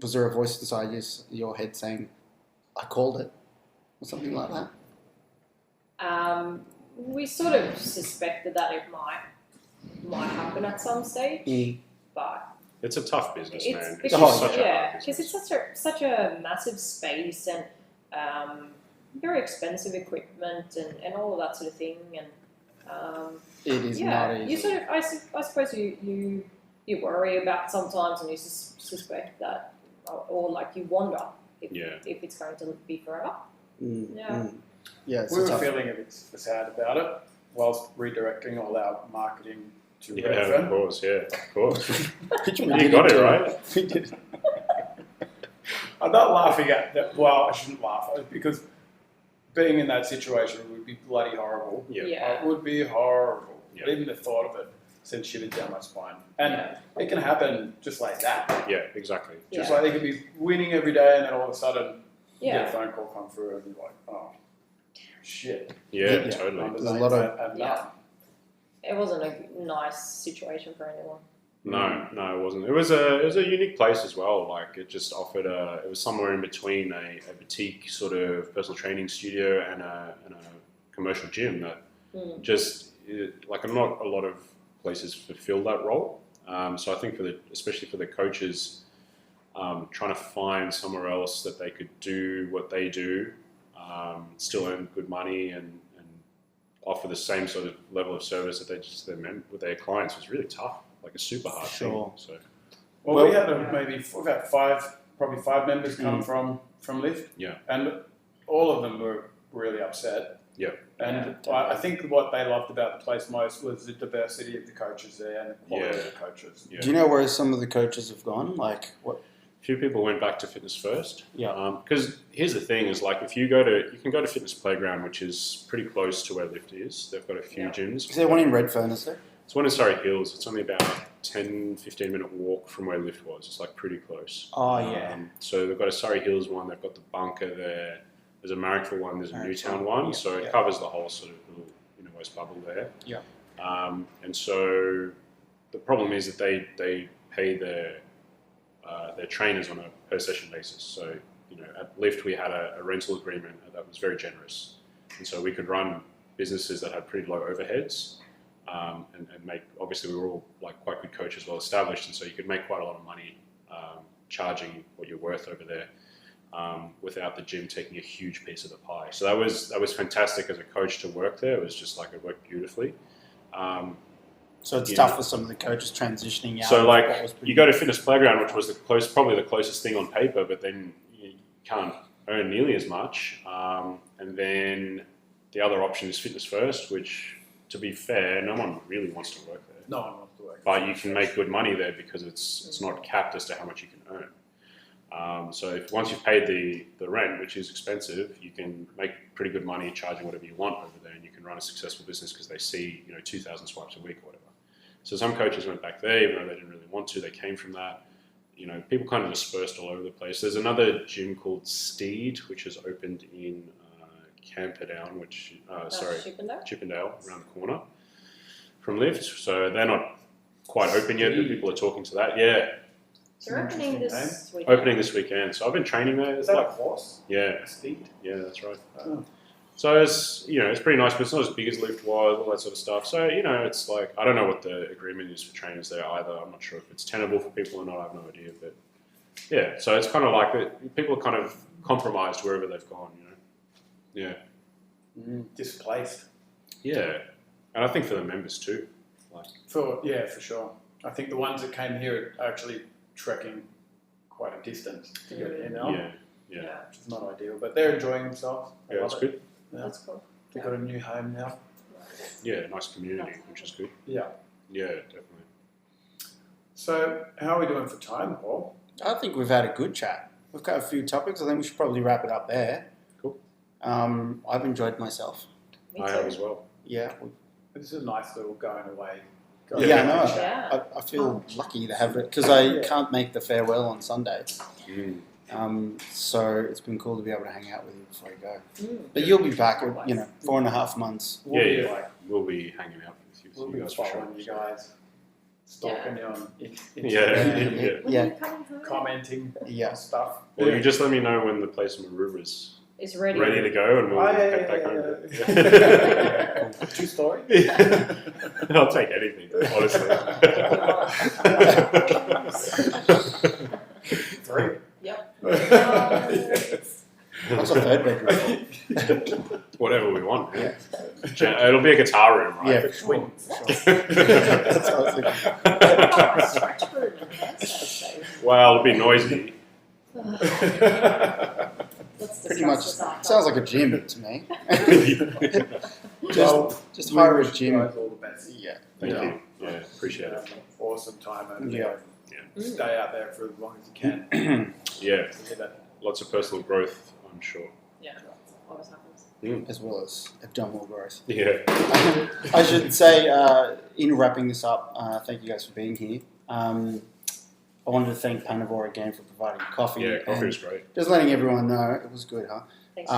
[SPEAKER 2] was there a voice inside your head saying, I called it, or something like that.
[SPEAKER 3] We sort of suspected that it might happen at some stage, but
[SPEAKER 4] it's a tough business, man. It's
[SPEAKER 3] because,
[SPEAKER 4] such a hard
[SPEAKER 3] because
[SPEAKER 4] business.
[SPEAKER 3] it's such a massive space and very expensive equipment and all of that sort of thing. And
[SPEAKER 2] It is not easy.
[SPEAKER 3] you sort of I suppose you worry about sometimes, and you suspect that, or like you wonder if it's going to be forever.
[SPEAKER 2] Yeah,
[SPEAKER 1] we were feeling a bit sad about it whilst redirecting all our marketing to Redfern.
[SPEAKER 4] Of course.
[SPEAKER 2] You
[SPEAKER 4] got it right.
[SPEAKER 2] We did.
[SPEAKER 1] I'm not laughing at that. Well, I shouldn't laugh because being in that situation would be bloody horrible.
[SPEAKER 3] Yeah.
[SPEAKER 1] It would be horrible.
[SPEAKER 4] Yeah.
[SPEAKER 1] Even the thought of it sends shivers down my spine. And it can happen just like that.
[SPEAKER 4] Yeah, exactly.
[SPEAKER 1] Just like they could be winning every day and then all of a sudden you get a phone call come through and you're like, oh, shit.
[SPEAKER 4] Yeah, totally.
[SPEAKER 1] There's
[SPEAKER 2] a lot of...
[SPEAKER 3] It wasn't a nice situation for anyone.
[SPEAKER 4] No, it wasn't. It was a unique place as well. Like it just offered it was somewhere in between a boutique sort of personal training studio and a commercial gym that like not a lot of places fulfill that role. So I think especially for the coaches, trying to find somewhere else that they could do what they do, still earn good money and offer the same sort of level of service that they just with their clients was really tough. Like a super hard thing. So,
[SPEAKER 1] well, we had probably five members come from Lift.
[SPEAKER 4] Yeah.
[SPEAKER 1] And all of them were really upset.
[SPEAKER 4] Yeah.
[SPEAKER 1] And I think what they loved about the place most was the diversity of the coaches there and the quality of the coaches.
[SPEAKER 2] Yeah. Do you know where some of the coaches have gone? Like what?
[SPEAKER 4] A few people went back to Fitness First.
[SPEAKER 2] Yeah.
[SPEAKER 4] Because here's the thing: is like if you can go to Fitness Playground, which is pretty close to where Lift is. They've got a few gyms.
[SPEAKER 2] Is there one in Redfern? Is there?
[SPEAKER 4] It's one in Surrey Hills. It's only about a 10-15 minute walk from where Lift was. It's like pretty close.
[SPEAKER 2] Oh, yeah.
[SPEAKER 4] So they've got a Surrey Hills one. They've got the Bunker there. There's a Marrickville one. There's a Newtown one. Yeah, so it covers the whole sort of little West bubble there.
[SPEAKER 2] Yeah.
[SPEAKER 4] And so the problem is that they pay their trainers on a per session basis. So at Lift we had a rental agreement that was very generous, and so we could run businesses that had pretty low overheads. And make, obviously we were all like quite good coaches, well established, and so you could make quite a lot of money charging what you're worth over there without the gym taking a huge piece of the pie. So that was fantastic as a coach to work there. It was just like it worked beautifully.
[SPEAKER 2] So it's tough for some of the coaches transitioning out.
[SPEAKER 4] So like you go to Fitness Playground, which was probably the closest thing on paper, but then you can't earn nearly as much. And then the other option is Fitness First, which, to be fair, no one really wants to work there.
[SPEAKER 1] No one wants to work.
[SPEAKER 4] But you can make good money there because it's not capped as to how much you can earn. So once you've paid the rent, which is expensive, you can make pretty good money charging whatever you want over there, and you can run a successful business because they see 2,000 swipes a week or whatever. So some coaches went back there, even though they didn't really want to. They came from that. People kind of dispersed all over the place. There's another gym called Steed, which has opened in Camperdown, Chippendale, around the corner from Lift. So they're not quite open yet, but people are talking to that. Yeah.
[SPEAKER 3] They're opening this
[SPEAKER 4] weekend. So I've been training there.
[SPEAKER 1] Is that a horse?
[SPEAKER 4] Yeah.
[SPEAKER 1] A steed?
[SPEAKER 4] Yeah, that's right.
[SPEAKER 1] Oh.
[SPEAKER 4] So it's it's pretty nice, but it's not as big as Lift was, all that sort of stuff. So it's like I don't know what the agreement is for trainers there either. I'm not sure if it's tenable for people or not. I have no idea, but yeah. So it's kind of like people are kind of compromised wherever they've gone. Yeah.
[SPEAKER 1] Displaced.
[SPEAKER 4] Yeah, and I think for the members too.
[SPEAKER 1] For sure. I think the ones that came here are actually trekking quite a distance to get here now.
[SPEAKER 4] Yeah.
[SPEAKER 1] Which is not ideal, but they're enjoying themselves.
[SPEAKER 4] Yeah, that's good.
[SPEAKER 1] Yeah.
[SPEAKER 3] That's cool.
[SPEAKER 1] They've got a new home now.
[SPEAKER 4] Yeah, nice community, which is good.
[SPEAKER 1] Yeah.
[SPEAKER 4] Yeah, definitely.
[SPEAKER 1] So, how are we doing for time, Paul?
[SPEAKER 2] I think we've had a good chat. We've got a few topics. I think we should probably wrap it up there.
[SPEAKER 4] Cool.
[SPEAKER 2] I've enjoyed myself.
[SPEAKER 3] Me
[SPEAKER 4] I
[SPEAKER 3] too.
[SPEAKER 4] have as well.
[SPEAKER 2] Yeah.
[SPEAKER 1] This is a nice little going away.
[SPEAKER 2] Yeah, I know.
[SPEAKER 3] Yeah.
[SPEAKER 2] I feel lucky to have it because I can't make the farewell on Sunday. So it's been cool to be able to hang out with you before I go. But you'll be back, 4.5 months.
[SPEAKER 4] We'll be hanging out with you
[SPEAKER 1] We'll be
[SPEAKER 4] guys for sure.
[SPEAKER 1] following you guys. stalking you on Instagram,
[SPEAKER 3] When are
[SPEAKER 2] Yeah.
[SPEAKER 3] you coming home?
[SPEAKER 1] commenting
[SPEAKER 2] Yeah.
[SPEAKER 1] stuff.
[SPEAKER 4] Well, you just let me know when the place in Maroubra is
[SPEAKER 3] It's ready.
[SPEAKER 4] ready to go, and we'll
[SPEAKER 1] Oh,
[SPEAKER 4] head back home.
[SPEAKER 1] True story.
[SPEAKER 4] I'll take anything, honestly.
[SPEAKER 1] Three.
[SPEAKER 3] Yep.
[SPEAKER 2] What's a third bedroom?
[SPEAKER 4] Whatever we want.
[SPEAKER 2] Yeah.
[SPEAKER 4] It'll be a guitar room, right?
[SPEAKER 2] Yeah, for sure.
[SPEAKER 3] That's
[SPEAKER 2] what I was thinking.
[SPEAKER 3] my stretch room in here, so
[SPEAKER 4] Well, it'll be noisy.
[SPEAKER 3] let's
[SPEAKER 2] Pretty much
[SPEAKER 3] discuss this after.
[SPEAKER 2] sounds like a gym to me.
[SPEAKER 1] Well,
[SPEAKER 2] just
[SPEAKER 1] we
[SPEAKER 2] hire a
[SPEAKER 1] wish you
[SPEAKER 2] gym.
[SPEAKER 1] guys all the best.
[SPEAKER 2] Yeah.
[SPEAKER 4] Thank
[SPEAKER 1] Yeah.
[SPEAKER 4] you. Yeah, appreciate it.
[SPEAKER 1] Awesome time over
[SPEAKER 2] Yeah.
[SPEAKER 1] there. Stay out there for as long as you can.
[SPEAKER 4] Yeah,
[SPEAKER 1] To hear that.
[SPEAKER 4] lots of personal growth, I'm sure.
[SPEAKER 3] Yeah, always happens.
[SPEAKER 2] As well as abdominal growth.
[SPEAKER 4] Yeah.
[SPEAKER 2] I should say, in wrapping this up, thank you guys for being here. I wanted to thank Panavore again for providing coffee.
[SPEAKER 4] Yeah, coffee
[SPEAKER 2] and
[SPEAKER 4] was great.
[SPEAKER 2] just letting everyone know, it was good, huh?
[SPEAKER 3] Thanks.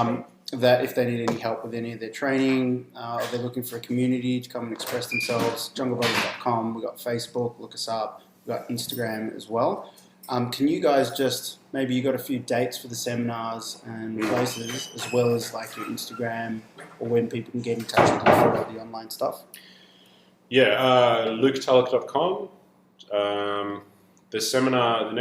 [SPEAKER 2] That if they need any help with any of their training, or they're looking for a community to come and express themselves, junglebrothers.com, we've got Facebook, look us up, we've got Instagram as well. Can you guys just, maybe you got a few dates for the seminars and places, as well as like your Instagram, or when people can get in touch with you for all the online stuff?
[SPEAKER 4] Yeah, Tulloch.com. The seminar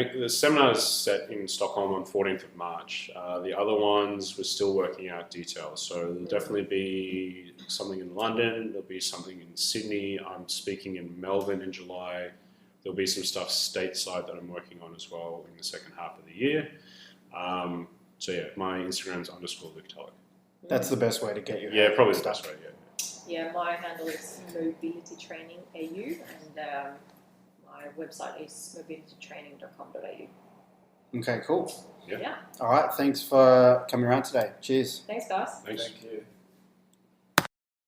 [SPEAKER 4] is set in Stockholm on 14th of March. The other ones we're still working out details. So there'll definitely be something in London. There'll be something in Sydney. I'm speaking in Melbourne in July. There'll be some stuff stateside that I'm working on as well in the second half of the year. So yeah, my Instagram's _Luke Tulloch.
[SPEAKER 2] That's the best way to get your
[SPEAKER 4] Yeah, probably the best way. Yeah.
[SPEAKER 3] Yeah, my handle is Mobility Training AU, and my website is mobilitytraining.com.au.
[SPEAKER 2] Okay, cool.
[SPEAKER 4] Yeah.
[SPEAKER 2] All right, thanks for coming around today. Cheers.
[SPEAKER 3] Thanks, guys.
[SPEAKER 4] Thanks.
[SPEAKER 1] Thank you.